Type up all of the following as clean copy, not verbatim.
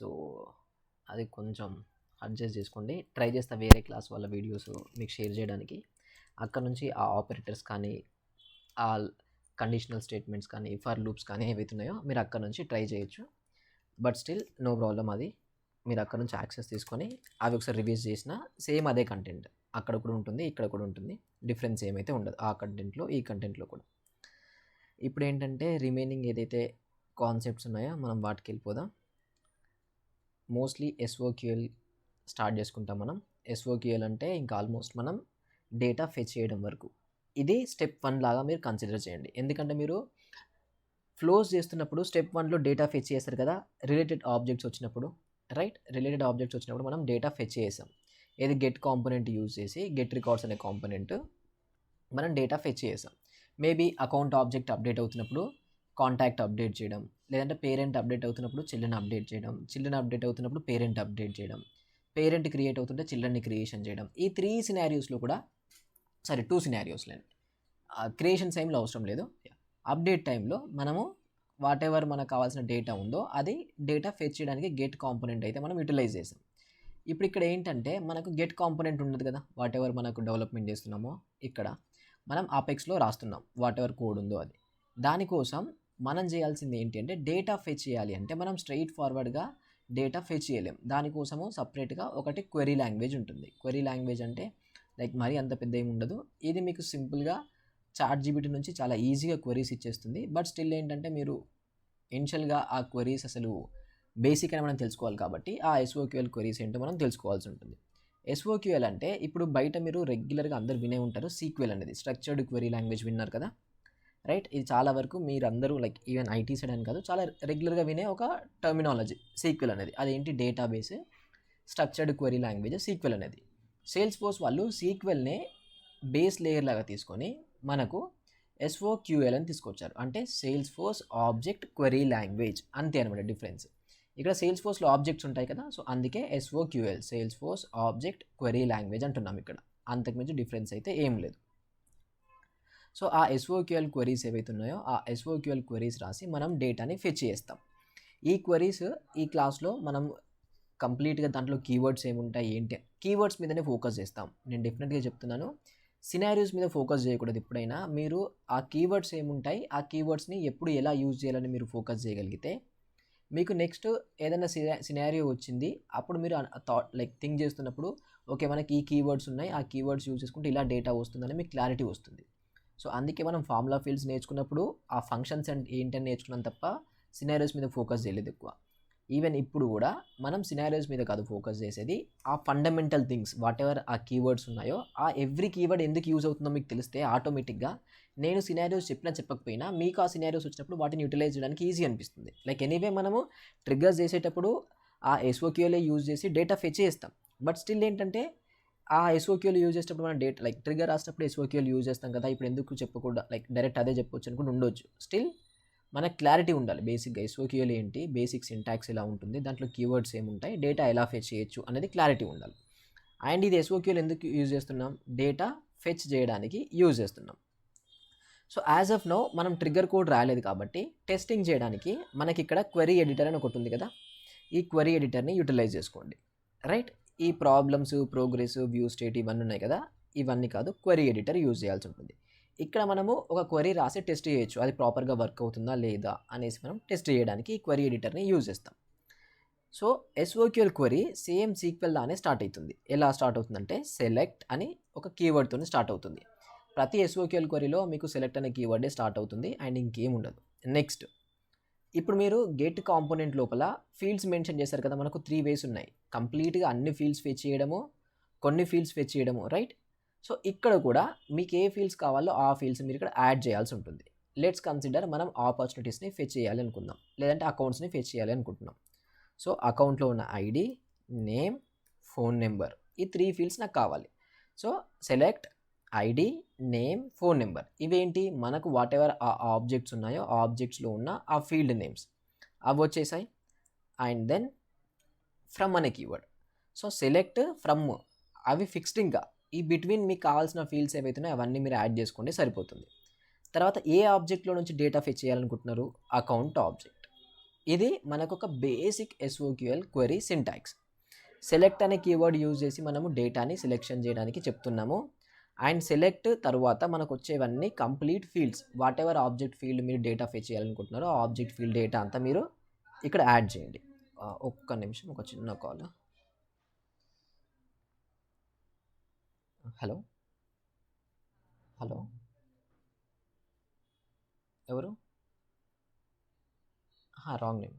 So అది కొంచెం adjust చేసుకోండి. ట్రై చేస్తా వేరే క్లాస్ వాళ్ళ వీడియోస్ మీకు షేర్ చేయడానికి. అక్కడ నుంచి ఆ ఆపరేటర్స్ కానీ, ఆ కండిషనల్ స్టేట్మెంట్స్ కానీ, ఫర్ లూప్స్ కానీ ఏవైతే ఉన్నాయో మీరు అక్కడ నుంచి ట్రై చేయొచ్చు. But still no problem. అది మీరు అక్కడ నుంచి యాక్సెస్ తీసుకొని అవి ఒకసారి రివైజ్ చేసినా సేమ్ అదే కంటెంట్ అక్కడ కూడా ఉంటుంది, ఇక్కడ కూడా ఉంటుంది. డిఫరెన్స్ ఏమైతే ఉండదు ఆ కంటెంట్లో ఈ కంటెంట్లో కూడా. ఇప్పుడు ఏంటంటే రిమైనింగ్ ఏదైతే కాన్సెప్ట్స్ ఉన్నాయో మనం వాటికి వెళ్ళిపోదాం. మోస్ట్లీ ఎస్ఓక్యూఎల్ స్టార్ట్ చేసుకుంటాం మనం. ఎస్ఓక్యూఎల్ అంటే ఇంకా ఆల్మోస్ట్ మనం డేటా ఫెచ్ చేయడం వరకు. ఇది స్టెప్ 1 లాగా మీరు కన్సిడర్ చేయండి. ఎందుకంటే మీరు ఫ్లోస్ చేస్తున్నప్పుడు స్టెప్ 1లో డేటా ఫెచ్ చేస్తారు కదా, రిలేటెడ్ ఆబ్జెక్ట్స్ వచ్చినప్పుడు, రైట్? రిలేటెడ్ ఆబ్జెక్ట్స్ వచ్చినప్పుడు మనం డేటా ఫెచ్ చేసాం. ఏది గెట్ కాంపోనెంట్ యూజ్ చేసి గెట్ రికార్డ్స్ అనే కాంపోనెంట్ మనం డేటా ఫెచ్ చేసాం. మేబీ అకౌంట్ ఆబ్జెక్ట్ అప్డేట్ అవుతున్నప్పుడు కాంటాక్ట్ అప్డేట్ చేయడం, లేదంటే పేరెంట్ అప్డేట్ అవుతున్నప్పుడు చిల్డ్రన్ అప్డేట్ చేయడం, చిల్డ్రన్ అప్డేట్ అవుతున్నప్పుడు పేరెంట్ అప్డేట్ చేయడం, పేరెంట్ క్రియేట్ అవుతుంటే చిల్డ్రన్ని క్రియేషన్ చేయడం. ఈ 3 సినారియోస్లో కూడా 2 సినారియోస్లో క్రియేషన్ టైంలో అవసరం లేదు. అప్డేట్ టైంలో మనము వాట్ ఎవర్ మనకు కావాల్సిన డేటా ఉందో అది డేటా ఫెచ్ చేయడానికి గెట్ కాంపోనెంట్ అయితే మనం యూటిలైజ్ చేసాం. ఇప్పుడు ఇక్కడ ఏంటంటే మనకు గెట్ కాంపోనెంట్ ఉండదు కదా, వాట్ ఎవర్ మనకు డెవలప్మెంట్ చేస్తున్నామో ఇక్కడ మనం ఆపెక్స్లో రాస్తున్నాం వాట్ ఎవర్ కోడ్ ఉందో అది. దానికోసం మనం చేయాల్సింది ఏంటి అంటే డేటా ఫెచ్ చేయాలి అంటే మనం స్ట్రైట్ ఫార్వర్డ్గా డేటా ఫెచ్ చేయలేం. దానికోసము సపరేట్గా ఒకటి క్వెరీ లాంగ్వేజ్ ఉంటుంది. క్వెరీ లాంగ్వేజ్ అంటే లైక్ మరీ అంత పెద్ద ఏమి ఉండదు. ఇది మీకు సింపుల్గా చాట్‌జీపీటీ నుంచి చాలా ఈజీగా క్వెరీస్ ఇచ్చేస్తుంది. బట్ స్టిల్ ఏంటంటే మీరు ఇనిషియల్గా ఆ క్వెరీస్ అసలు బేసిక్ అని మనం తెలుసుకోవాలి కాబట్టి ఆ ఎస్ఓక్యూఎల్ క్వెరీస్ ఏంటో మనం తెలుసుకోవాల్సి ఉంటుంది. ఎస్ఓక్యూఎల్ అంటే ఇప్పుడు బయట మీరు రెగ్యులర్గా అందరు వినే ఉంటారు, సీక్వెల్ అనేది స్ట్రక్చర్డ్ క్వెరీ లాంగ్వేజ్ విన్నారు కదా, రైట్? ఇది చాలా వరకు మీరు అందరూ లైక్ ఈవెన్ ఐటీ సైడ్ అని కాదు, చాలా రెగ్యులర్గా వినే ఒక టర్మినాలజీ సీక్వెల్ అనేది. అదేంటి database structured query language sequel అనేది. సేల్స్ ఫోర్స్ వాళ్ళు సీక్వెల్నే బేస్ లేయర్ లాగా తీసుకొని మనకు ఎస్ఓక్యూఎల్ అని తీసుకొచ్చారు. అంటే sales force object query language, అంతే అనమాట డిఫరెన్స్. ఇక్కడ సేల్స్ ఫోర్స్లో ఆబ్జెక్ట్స్ ఉంటాయి కదా, సో అందుకే SOQL Salesforce object query language అంటున్నాం ఇక్కడ. అంతకుమించి డిఫరెన్స్ అయితే ఏం లేదు. సో ఆ ఎస్ఓక్యూఎల్ క్వెరీస్ ఏవైతే ఉన్నాయో ఆ ఎస్ఓక్యూఎల్ క్వెరీస్ రాసి మనం డేటాని ఫెచ్ చేస్తాం. ఈ క్వెరీస్ ఈ క్లాస్లో మనం కంప్లీట్గా దాంట్లో కీవర్డ్స్ ఏముంటాయి ఏంటి, కీవర్డ్స్ మీదనే ఫోకస్ చేస్తాం. నేను డెఫినెట్గా చెప్తున్నాను, సినారియోస్ మీద ఫోకస్ చేయకూడదు ఎప్పుడైనా. మీరు ఆ కీవర్డ్స్ ఏముంటాయి ఆ కీవర్డ్స్ని ఎప్పుడు ఎలా యూజ్ చేయాలని మీరు ఫోకస్ చేయగలిగితే మీకు నెక్స్ట్ ఏదైనా సినారియో వచ్చింది అప్పుడు మీరు లైక్ థింక్ చేస్తున్నప్పుడు ఓకే మనకి ఈ కీవర్డ్స్ ఉన్నాయి, ఆ కీవర్డ్స్ యూజ్ చేసుకుంటే ఇలా డేటా వస్తుందని మీకు క్లారిటీ వస్తుంది. సో అందుకే మనం ఫార్ములా ఫీల్డ్స్ నేర్చుకున్నప్పుడు ఆ ఫంక్షన్స్ అండ్ ఏంటని నేర్చుకున్నాం తప్ప సినారియోస్ మీద ఫోకస్ చేయలేదు ఎక్కువ. ఈవెన్ ఇప్పుడు కూడా మనం సినారియోస్ మీద కాదు ఫోకస్ చేసేది, ఆ ఫండమెంటల్ థింగ్స్ వాట్ ఎవర్ ఆ కీవర్డ్స్ ఉన్నాయో ఆ ఎవ్రీ కీవర్డ్ ఎందుకు యూజ్ అవుతుందో మీకు తెలిస్తే ఆటోమేటిక్గా నేను సినారియోస్ చెప్పినా చెప్పకపోయినా మీకు ఆ సినారియోస్ వచ్చినప్పుడు వాటిని యూటిలైజ్ చేయడానికి ఈజీ అనిపిస్తుంది. లైక్ ఎనీవే మనము ట్రిగ్గర్స్ చేసేటప్పుడు ఆ ఎస్ఓక్యూఎల్ఏ యూజ్ చేసి డేటా ఫెచ్ చేస్తాం. బట్ స్టిల్ ఏంటంటే ఆ ఎస్ఓక్యూఎల్ యూజ్ చేసేటప్పుడు మనం డేటా లైక్ ట్రిగ్గర్ రాసినప్పుడు ఎస్ఓక్యూఎల్ యూజ్ చేస్తాం కదా, ఇప్పుడు ఎందుకు చెప్పకుండా లైక్ డైరెక్ట్ అదే చెప్పొచ్చు అనుకుంటూ ఉండొచ్చు. స్టిల్ మనకు క్లారిటీ ఉండాలి బేసిక్గా ఎస్ఓక్యూఎల్ ఏంటి, బేసిక్ సింటాక్స్ ఎలా ఉంటుంది, దాంట్లో కీవర్డ్స్ ఏముంటాయి, డేటా ఎలా ఫెచ్ చేయొచ్చు అనేది క్లారిటీ ఉండాలి. అండ్ ఇది ఎస్ఓక్యూఎల్ ఎందుకు యూజ్ చేస్తున్నాం, డేటా ఫెచ్ చేయడానికి యూజ్ చేస్తున్నాం. సో యాజ్ ఆఫ్ నో మనం ట్రిగ్గర్ కోడ్ రాలేదు కాబట్టి టెస్టింగ్ చేయడానికి మనకి ఇక్కడ క్వెరీ ఎడిటర్ అని ఒకటి ఉంది కదా, ఈ క్వెరీ ఎడిటర్ని యూటిలైజ్ చేసుకోండి, రైట్? ఈ ప్రాబ్లమ్స్, ప్రోగ్రెస్, వ్యూ స్టేట్ ఇవన్నీ ఉన్నాయి కదా, ఇవన్నీ కాదు క్వెరీ ఎడిటర్ యూజ్ చేయాల్సి ఉంటుంది. ఇక్కడ మనము ఒక క్వెరీ రాసి టెస్ట్ చేయొచ్చు, అది ప్రాపర్గా వర్క్ అవుతుందా లేదా అనేసి మనం టెస్ట్ చేయడానికి ఈ క్వెరీ ఎడిటర్ని యూజ్ చేస్తాం. సో ఎస్ఓక్యూఎల్ క్వెరీ సేమ్ సీక్వెల్ లానే స్టార్ట్ అవుతుంది. ఎలా స్టార్ట్ అవుతుందంటే సెలెక్ట్ అని ఒక కీవర్డ్తో స్టార్ట్ అవుతుంది. ప్రతి ఎస్ఓక్యూఎల్ క్వెరీలో మీకు సెలెక్ట్ అనే కీవర్డే స్టార్ట్ అవుతుంది అండ్ ఇంకేం ఉండదు. నెక్స్ట్ ఇప్పుడు మీరు గెట్ కాంపోనెంట్ లోపల ఫీల్డ్స్ మెన్షన్ చేశారు కదా, మనకు 3 వేస్ ఉన్నాయి. కంప్లీట్గా అన్ని ఫీల్డ్స్ ఫెచ్ చేయడము, కొన్ని ఫీల్డ్స్ ఫెచ్ చేయడము, రైట్? సో ఇక్కడ కూడా మీకు ఏ ఫీల్డ్స్ కావాలో ఆ ఫీల్డ్స్ మీరు ఇక్కడ యాడ్ చేయాల్సి ఉంటుంది. లెట్స్ కన్సిడర్ మనం ఆపర్చునిటీస్ని ఫెచ్ చేయాలి అనుకుందాం, లేదంటే అకౌంట్స్ని ఫెచ్ చేయాలి అనుకుంటున్నాం. సో అకౌంట్లో ఉన్న ఐడి, నేమ్, ఫోన్ నెంబర్, ఈ 3 ఫీల్డ్స్ నాకు కావాలి. So select ID, name, phone number, ఇవేంటి మనకు వాట్ ఎవర్ ఆ ఆబ్జెక్ట్స్ ఉన్నాయో ఆ ఆబ్జెక్ట్స్లో ఉన్న ఆ ఫీల్డ్ నేమ్స్ అవి వచ్చేసాయి. అండ్ దెన్ ఫ్రమ్ అనే కీవర్డ్. సో సెలెక్ట్, ఫ్రమ్ అవి ఫిక్స్డ్. ఇంకా ఈ బిట్వీన్ మీకు కావాల్సిన ఫీల్డ్స్ ఏవైతే ఉన్నాయో అవన్నీ మీరు యాడ్ చేసుకోండి సరిపోతుంది. తర్వాత ఏ ఆబ్జెక్ట్లో నుంచి డేటా ఫెచ్ చేయాలనుకుంటున్నారు, అకౌంట్ ఆబ్జెక్ట్. ఇది మనకు ఒక బేసిక్ ఎస్ఓక్యూఎల్ క్వెరీ సింటాక్స్. సెలెక్ట్ అనే కీవర్డ్ యూజ్ చేసి మనము డేటాని సెలెక్షన్ చేయడానికి చెప్తున్నాము. అండ్ సెలెక్ట్ తర్వాత మనకు వచ్చేవన్నీ complete fields. Whatever object field మీరు డేటా ఫెచ్ చేయాలనుకుంటున్నారో ఆ ఆబ్జెక్ట్ ఫీల్డ్ డేటా అంతా మీరు ఇక్కడ యాడ్ చేయండి. ఒక్క నిమిషం, ఒక చిన్న కాల్. హలో హలో, ఎవరు? Wrong name.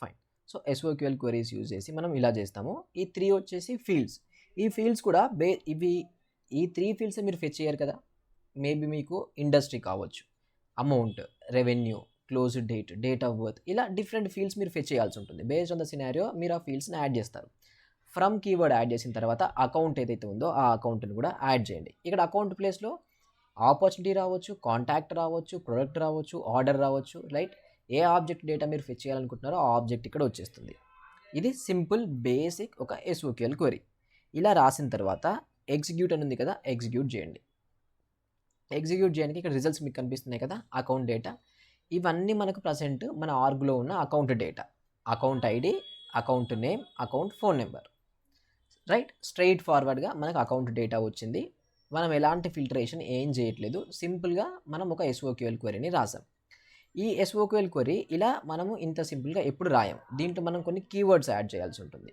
Fine. So SOQL queries use చేసి మనం ఇలా చేస్తాము. ఈ 3 వచ్చేసి ఫీల్డ్స్. ఈ ఫీల్డ్స్ కూడా ఈ 3 ఫీల్డ్స్ మీరు ఫెచ్ చేయరు కదా. మేబీ మీకు ఇండస్ట్రీ కావచ్చు, amount, revenue, closed date, date of birth, ఇలా డిఫరెంట్ ఫీల్డ్స్ మీరు ఫెచ్ చేయాల్సి ఉంటుంది. బేస్డ్ ఆన్ ద సినారియో మీరు ఆ ఫీల్డ్స్ని యాడ్ చేస్తారు. ఫ్రమ్ కీవర్డ్ యాడ్ చేసిన తర్వాత అకౌంట్ ఏదైతే ఉందో ఆ అకౌంట్ని కూడా యాడ్ చేయండి. ఇక్కడ అకౌంట్ ప్లేస్లో ఆపర్చునిటీ రావచ్చు, కాంటాక్ట్ రావచ్చు, ప్రొడక్ట్ రావచ్చు, ఆర్డర్ రావచ్చు, రైట్? ఏ ఆబ్జెక్ట్ డేటా మీరు ఫెచ్ చేయాలనుకుంటున్నారో ఆ ఆబ్జెక్ట్ ఇక్కడ వచ్చేస్తుంది. ఇది సింపుల్ బేసిక్ ఒక ఎస్ఓక్యూఎల్ క్వెరీ. ఇలా రాసిన తర్వాత ఎగ్జిక్యూట్ అని ఉంది కదా, ఎగ్జిక్యూట్ చేయండి. ఎగ్జిక్యూట్ చేయడానికి ఇక్కడ రిజల్ట్స్ మీకు కనిపిస్తున్నాయి కదా, అకౌంట్ డేటా. ఇవన్నీ మనకు ప్రజెంట్ మన ఆర్గ్లో ఉన్న account data, account ID, account name, account phone number, right? Straight ఫార్వర్డ్గా మనకు అకౌంట్ డేటా వచ్చింది. మనం ఎలాంటి ఫిల్టరేషన్ ఏం చేయట్లేదు, సింపుల్గా మనం ఒక ఎస్ఓక్యూఎల్ క్వెరీని రాసాం. ఈ ఎస్ఓక్యూఎల్ క్వెరీ ఇలా మనము ఇంత సింపుల్గా ఎప్పుడు రాయం. దీంట్లో మనం కొన్ని కీవర్డ్స్ యాడ్ చేయాల్సి ఉంటుంది.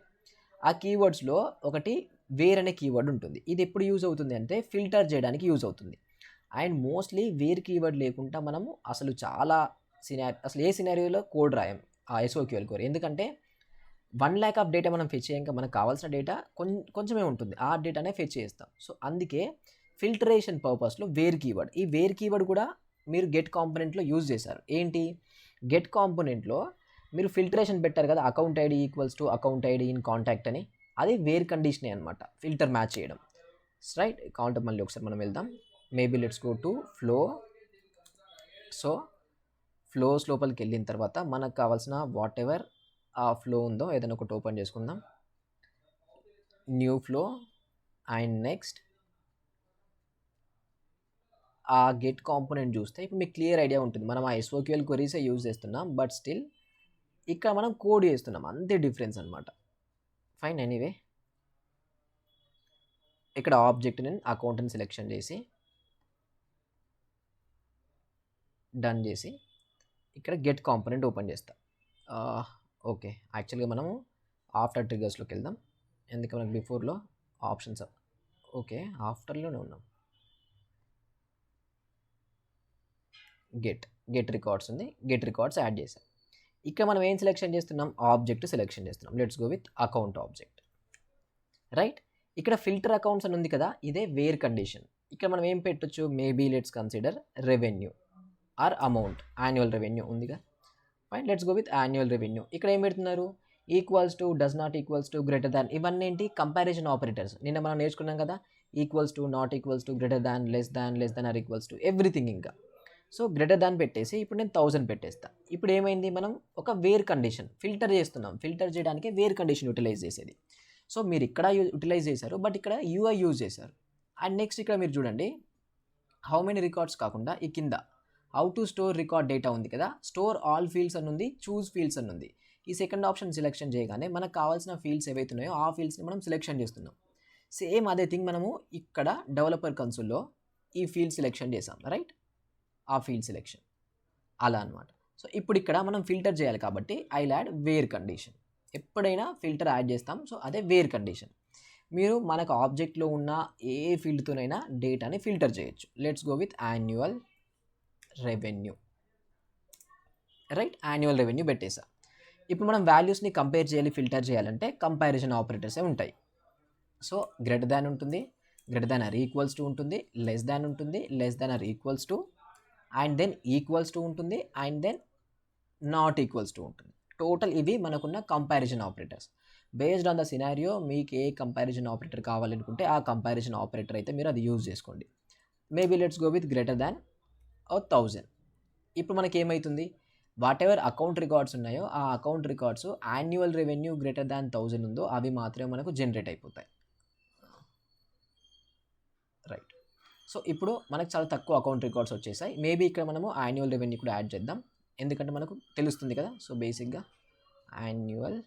ఆ కీవర్డ్స్లో ఒకటి వేర్ అనే కీవర్డ్ ఉంటుంది. ఇది ఎప్పుడు యూజ్ అవుతుంది అంటే ఫిల్టర్ చేయడానికి యూజ్ అవుతుంది. అండ్ మోస్ట్లీ వేర్ కీవర్డ్ లేకుండా మనము అసలు అసలు ఏ సినారియోలో కోడ్ రాయం ఆ ఎస్ఓక్యూఎల్ క్వెరీ. ఎందుకంటే 1 lakh ఆఫ్ డేటా మనం ఫెచ్ చేయంగా మనకు కావాల్సిన డేటా కొంచెమే ఉంటుంది, ఆ డేటానే ఫెచ్ చేస్తాం. సో అందుకే ఫిల్టరేషన్ పర్పస్లో వేర్ కీవర్డ్. ఈ వేర్ కీవర్డ్ కూడా మీరు గెట్ కాంపోనెంట్లో యూజ్ చేశారు. ఏంటి? గెట్ కాంపోనెంట్లో మీరు ఫిల్టరేషన్ పెట్టారు కదా, account ID equals to account ID in contact అని. అది వేర్ కండిషనే అనమాట, ఫిల్టర్ మ్యాచ్ చేయడం, రైట్? కౌంట్ మళ్ళీ ఒకసారి మనం వెళ్దాం. Maybe let's go to flow. So flows లోపలికి వెళ్ళిన తర్వాత మనకు కావాల్సిన వాట్ ఎవర్ ఆ ఫ్లో ఉందో ఏదైనా ఒకటి ఓపెన్ చేసుకుందాం. New flow. అండ్ నెక్స్ట్ ఆ గెట్ కాంపోనెంట్ చూస్తే ఇప్పుడు మీకు క్లియర్ ఐడియా ఉంటుంది. మనం ఆ ఎస్ఓక్యూఎల్ క్వెరీసే యూజ్ చేస్తున్నాం, బట్ స్టిల్ ఇక్కడ మనం కోడ్ చేస్తున్నాం, అంతే డిఫరెన్స్ అనమాట. ఫైన్. ఎనీవే ఇక్కడ ఆబ్జెక్ట్ని అకౌంట్ని సెలెక్షన్ చేసి డన్ చేసి ఇక్కడ గెట్ కాంపోనెంట్ ఓపెన్ చేస్తాం. ఓకే, యాక్చువల్గా మనము ఆఫ్టర్ ట్రిగర్స్లోకి వెళ్దాం, ఎందుకంటే మనకు బిఫోర్లో ఆప్షన్స్. ఓకే, ఆఫ్టర్లోనే ఉన్నాం. గెట్ రికార్డ్స్ ఉంది, గెట్ రికార్డ్స్ యాడ్ చేసాం. ఇక్కడ మనం ఏం సెలెక్షన్ చేస్తున్నాం? ఆబ్జెక్ట్ సెలెక్షన్ చేస్తున్నాం. Let's go with account object, right? ఇక్కడ ఫిల్టర్ అకౌంట్స్ అని ఉంది కదా, ఇదే వేర్ కండిషన్. ఇక్కడ మనం ఏం పెట్టొచ్చు? Maybe let's consider revenue or amount. Annual revenue ఉందిగా, fine. Let's go with annual revenue. ఇక్కడ ఏం పెడుతున్నారు? Equals to, does not equals to, greater than. ఇవన్నీ ఏంటి? Comparison operators. నిన్న మనం నేర్చుకున్నాం కదా, equals to, not equals to, greater than, less than or equals to, everything. ఇంకా సో గ్రేటర్ దాన్ పెట్టేసి ఇప్పుడు నేను 1000 పెట్టేస్తా. ఇప్పుడు ఏమైంది? మనం ఒక వేర్ కండిషన్ ఫిల్టర్ చేస్తున్నాం. ఫిల్టర్ చేయడానికి వేర్ కండిషన్ యూటిలైజ్ చేసేది. సో మీరు ఇక్కడ యూటిలైజ్ చేశారు, బట్ ఇక్కడ యూఐ యూజ్ చేశారు. అండ్ నెక్స్ట్ ఇక్కడ మీరు చూడండి, హౌ మెనీ రికార్డ్స్ కాకుండా ఈ కింద how to store record data ఉంది కదా, స్టోర్ ఆల్ ఫీల్డ్స్ అని ఉంది, చూస్ ఫీల్డ్స్ అని ఉంది. ఈ సెకండ్ ఆప్షన్ సెలెక్షన్ చేయగానే మనకు కావాల్సిన ఫీల్డ్స్ ఏవైతే ఉన్నాయో ఆ ఫీల్డ్స్ని మనం సెలెక్షన్ చేస్తున్నాం. సేమ్ అదే థింగ్ మనము ఇక్కడ డెవలపర్ కన్సోల్లో ఈ ఫీల్డ్ సెలెక్షన్ చేసాం, రైట్? ఆ ఫీల్డ్ సెలెక్షన్ అలా అనమాట. సో ఇప్పుడు ఇక్కడ మనం ఫిల్టర్ చేయాలి కాబట్టి ఐ యాడ్ వేర్ కండిషన్. ఎప్పుడైనా ఫిల్టర్ యాడ్ చేస్తాం, సో అదే వేర్ కండిషన్. మీరు మనకు ఆబ్జెక్ట్లో ఉన్న ఏ ఫీల్డ్తోనైనా డేటాని ఫిల్టర్ చేయొచ్చు. Let's go with annual revenue, right? Annual revenue పెట్టేసా. ఇప్పుడు మనం వాల్యూస్ని కంపేర్ చేయాలి, ఫిల్టర్ చేయాలంటే కంపారిజన్ ఆపరేటర్సే ఉంటాయి. సో గ్రేటర్ దాన్ ఉంటుంది, greater than or equals to ఉంటుంది, లెస్ దాన్ ఉంటుంది, less than or equals to, and then equals to ఉంటుంది, and then not equals to ఉంటుంది. టోటల్ ఇవి మనకున్న comparison operators. Based on the scenario మీకు ఏ comparison operator కావాలనుకుంటే ఆ కంపారిజన్ ఆపరేటర్ అయితే మీరు అది యూజ్ చేసుకోండి. Maybe let's go with greater than 1000. ఇప్పుడు మనకి ఏమవుతుంది? వాట్ ఎవర్ అకౌంట్ రికార్డ్స్ ఉన్నాయో ఆ account records annual revenue greater దాన్ 1000 ఉందో అవి మాత్రమే మనకు జనరేట్ అయిపోతాయి, రైట్? సో ఇప్పుడు మనకు చాలా తక్కువ అకౌంట్ రికార్డ్స్ వచ్చేసాయి. మేబీ ఇక్కడ మనము యాన్యువల్ రెవెన్యూ కూడా యాడ్ చేద్దాం, ఎందుకంటే మనకు తెలుస్తుంది కదా. సో బేసిక్గా annual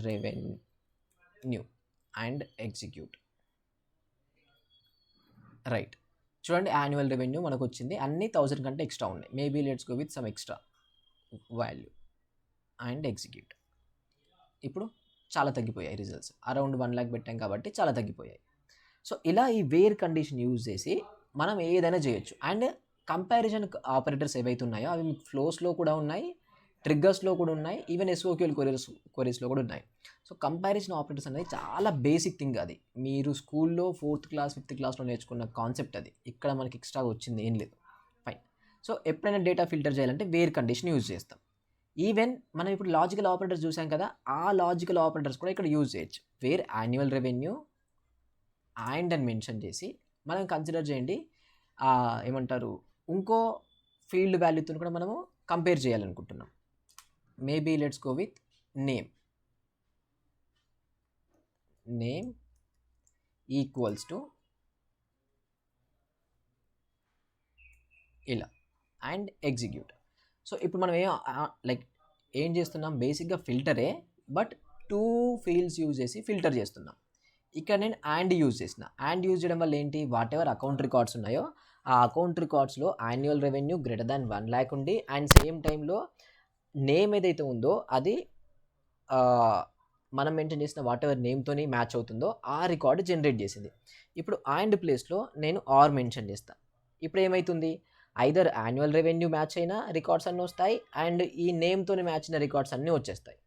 revenue and execute. Right, చూడండి యాన్యువల్ రెవెన్యూ మనకు వచ్చింది, అన్ని 1000 కంటే ఎక్స్ట్రా ఉన్నాయి. Maybe let's go with some extra value and execute. ఇప్పుడు చాలా తగ్గిపోయాయి రిజల్ట్స్, అరౌండ్ 1 lakh పెట్టాం కాబట్టి చాలా తగ్గిపోయాయి. సో ఇలా ఈ వేర్ కండిషన్ యూజ్ చేసి మనం ఏదైనా చేయొచ్చు. అండ్ కంపారిజన్ ఆపరేటర్స్ ఏవైతే ఉన్నాయో అవి మీకు ఫ్లోస్లో కూడా ఉన్నాయి, ట్రిగ్గర్స్లో కూడా ఉన్నాయి, ఈవెన్ ఎస్ఓక్యూఎల్ క్వరీస్లో కూడా ఉన్నాయి. సో కంపారిజన్ ఆపరేటర్స్ అనేది చాలా బేసిక్ థింగ్. అది మీరు స్కూల్లో 4th క్లాస్ 5th క్లాస్లో నేర్చుకున్న కాన్సెప్ట్. అది ఇక్కడ మనకి ఎక్స్ట్రా వచ్చింది ఏం లేదు. ఫైన్. సో ఎప్పుడైనా డేటా ఫిల్టర్ చేయాలంటే వేర్ కండిషన్ యూజ్ చేస్తాం. ఈవెన్ మనం ఇప్పుడు లాజికల్ ఆపరేటర్స్ చూసాం కదా, ఆ లాజికల్ ఆపరేటర్స్ కూడా ఇక్కడ యూజ్ చేయొచ్చు. వేర్ యాన్యువల్ రెవెన్యూ అండ్ అని మెన్షన్ చేసి మనం కన్సిడర్ చేయండి ఏమంటారు, ఇంకో ఫీల్డ్ వాల్యూతో కూడా మనము కంపేర్ చేయాలనుకుంటున్నాం. Maybe let's go with name equals to ఇలా అండ్ ఎగ్జిక్యూట్. సో ఇప్పుడు మనం ఏం చేస్తున్నాం, బేసిక్గా ఫిల్టరే, బట్ 2 ఫీల్డ్స్ యూజ్ చేసి ఫిల్టర్ చేస్తున్నాం. ఇక్కడ నేను అండ్ యూజ్ చేసిన. అండ్ యూజ్ చేయడం వల్ల ఏంటి, వాట్ ఎవర్ అకౌంట్ రికార్డ్స్ ఉన్నాయో ఆ అకౌంట్ రికార్డ్స్లో annual revenue greater than 1 lakh ఉండి, అండ్ సేమ్ టైంలో నేమ్ ఏదైతే ఉందో అది మనం మెన్షన్ చేసిన వాట్ ఎవర్ నేమ్తోని మ్యాచ్ అవుతుందో ఆ రికార్డు జనరేట్ చేసింది. ఇప్పుడు అండ్ ప్లేస్లో నేను ఆర్ మెన్షన్ చేస్తాను. ఇప్పుడు ఏమవుతుంది, ఐదర్ యాన్యువల్ రెవెన్యూ మ్యాచ్ అయిన రికార్డ్స్ అన్నీ వస్తాయి, అండ్ ఈ నేమ్తోని మ్యాచ్ అయిన రికార్డ్స్ అన్నీ వచ్చేస్తాయి.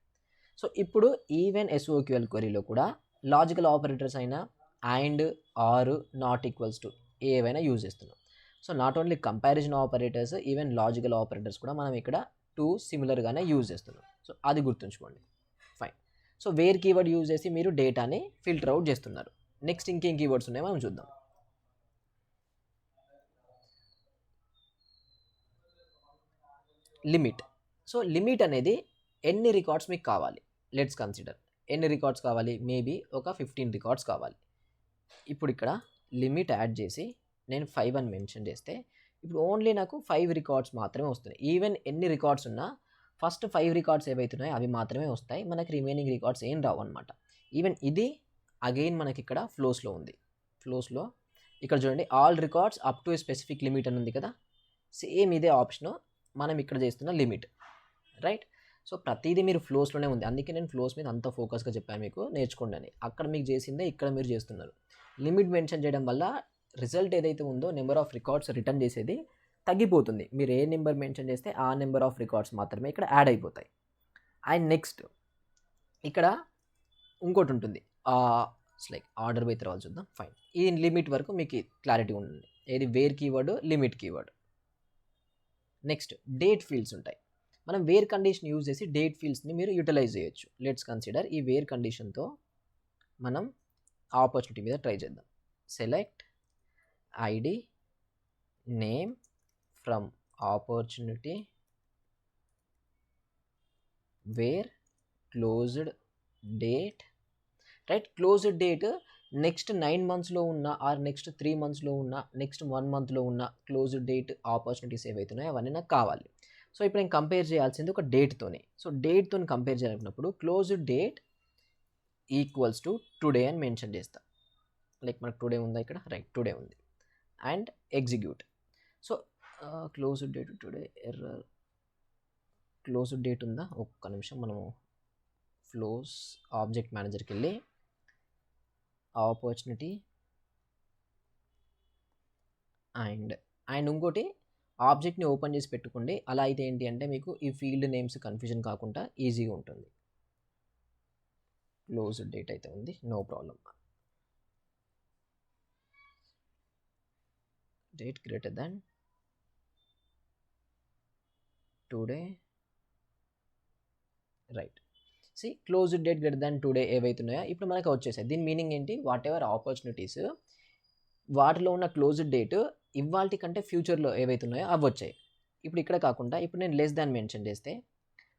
సో ఇప్పుడు ఈవెన్ ఎస్ఓక్యూఎల్ క్వరీలో కూడా లాజికల్ ఆపరేటర్స్ అయినా and, or, not equals to ఏవైనా యూజ్ చేస్తున్నాం. So not only comparison operators, even logical operators కూడా మనం ఇక్కడ 2 సిమిలర్గానే యూజ్ చేస్తున్నాం. సో అది గుర్తుంచుకోండి. Fine. So where keyword use చేసి మీరు డేటాని ఫిల్టర్ అవుట్ చేస్తున్నారు. నెక్స్ట్ ఇంకేం కీవర్డ్స్ ఉన్నాయో మనం చూద్దాం. లిమిట్. సో లిమిట్ అనేది ఎన్ని రికార్డ్స్ మీకు కావాలి, లెట్స్ కన్సిడర్. ఎన్ని రికార్డ్స్ కావాలి, మేబీ ఒక 15 రికార్డ్స్ కావాలి. ఇప్పుడు ఇక్కడ లిమిట్ యాడ్ చేసి నేను 5 అని మెన్షన్ చేస్తే ఇప్పుడు ఓన్లీ నాకు 5 రికార్డ్స్ మాత్రమే వస్తున్నాయి. ఈవెన్ ఎన్ని రికార్డ్స్ ఉన్నా ఫస్ట్ 5 రికార్డ్స్ ఏవైతున్నాయో అవి మాత్రమే వస్తాయి, మనకి రిమైనింగ్ రికార్డ్స్ ఏం రావు అనమాట. ఈవెన్ ఇది అగైన్ మనకి ఇక్కడ ఫ్లోస్లో ఉంది. ఫ్లోస్లో ఇక్కడ చూడండి, all records up to A specific limit అని ఉంది కదా, సేమ్ ఇదే ఆప్షన్ మనం ఇక్కడ చేస్తున్న లిమిట్. రైట్. సో ప్రతిదీ మీరు ఫ్లోస్లోనే ఉంది, అందుకే నేను ఫ్లోస్ మీద అంత ఫోకస్గా చెప్పాను మీకు, నేర్చుకోండి అని. అక్కడ మీకు చేసిందే ఇక్కడ మీరు చేస్తున్నారు. లిమిట్ మెన్షన్ చేయడం వల్ల రిజల్ట్ ఏదైతే ఉందో నెంబర్ ఆఫ్ రికార్డ్స్ రిటర్న్ చేసేది తగ్గిపోతుంది. మీరు ఏ నెంబర్ మెన్షన్ చేస్తే ఆ నెంబర్ ఆఫ్ రికార్డ్స్ మాత్రమే ఇక్కడ యాడ్ అయిపోతాయి. అండ్ నెక్స్ట్ ఇక్కడ ఇంకోటి ఉంటుంది, లైక్ ఆర్డర్ బై తర్వాత చూద్దాం. ఫైన్. ఈ లిమిట్ వరకు మీకు క్లారిటీ ఉంటుంది, ఏది where keyword, limit keyword. Next date fields ఉంటాయి. మనం వేర్ కండిషన్ యూజ్ చేసి డేట్ ఫీల్డ్స్ని మీరు యూటిలైజ్ చేయొచ్చు. లెట్స్ కన్సిడర్ ఈ వేర్ కండిషన్తో మనం ఆపర్చునిటీ మీద ట్రై చేద్దాం. Select ID name from opportunity where closed date. Right. Closed date next 9 monthsలో ఉన్న, ఆర్ నెక్స్ట్ 3 monthsలో ఉన్న, నెక్స్ట్ 1 monthలో ఉన్న క్లోజ్డ్ డేట్ ఆపర్చునిటీస్ ఏవైతున్నాయో అవన్నీ నాకు కావాలి. సో ఇప్పుడు నేను కంపేర్ చేయాల్సింది ఒక డేట్తోనే. సో డేట్తో కంపేర్ చేయాలనుకున్నప్పుడు closed date equals to today అని మెన్షన్ చేస్తా. లైక్ మనకు టుడే ఉందా ఇక్కడ, రైట్, టుడే ఉంది. And execute. So closed date today, error, closed date ఉందా, ఒక్క నిమిషం. మనము ఫ్లోస్ ఆబ్జెక్ట్ మేనేజర్కి వెళ్ళి ఆపర్చునిటీ అండ్ ఇంకోటి ఆబ్జెక్ట్ని ఓపెన్ చేసి పెట్టుకోండి. అలా అయితే ఏంటి అంటే మీకు ఈ ఫీల్డ్ నేమ్స్ కన్ఫ్యూజన్ కాకుండా ఈజీగా ఉంటుంది. క్లోజ్డ్ డేట్ అయితే ఉంది, no problem. Date greater than today, right. See closed date greater than today ఏవైతున్నాయో ఇప్పుడు మనకు వచ్చేసాయి. దీని మీనింగ్ ఏంటి, వాట్ ఎవర్ ఆపర్చునిటీస్ వాటిలో ఉన్న క్లోజ్డ్ డేట్ ఇవాల్టి కంటే ఫ్యూచర్లో ఏవైతున్నాయో అవి వచ్చాయి. ఇప్పుడు ఇక్కడ కాకుండా ఇప్పుడు నేను లెస్ దాన్ మెన్షన్ చేస్తే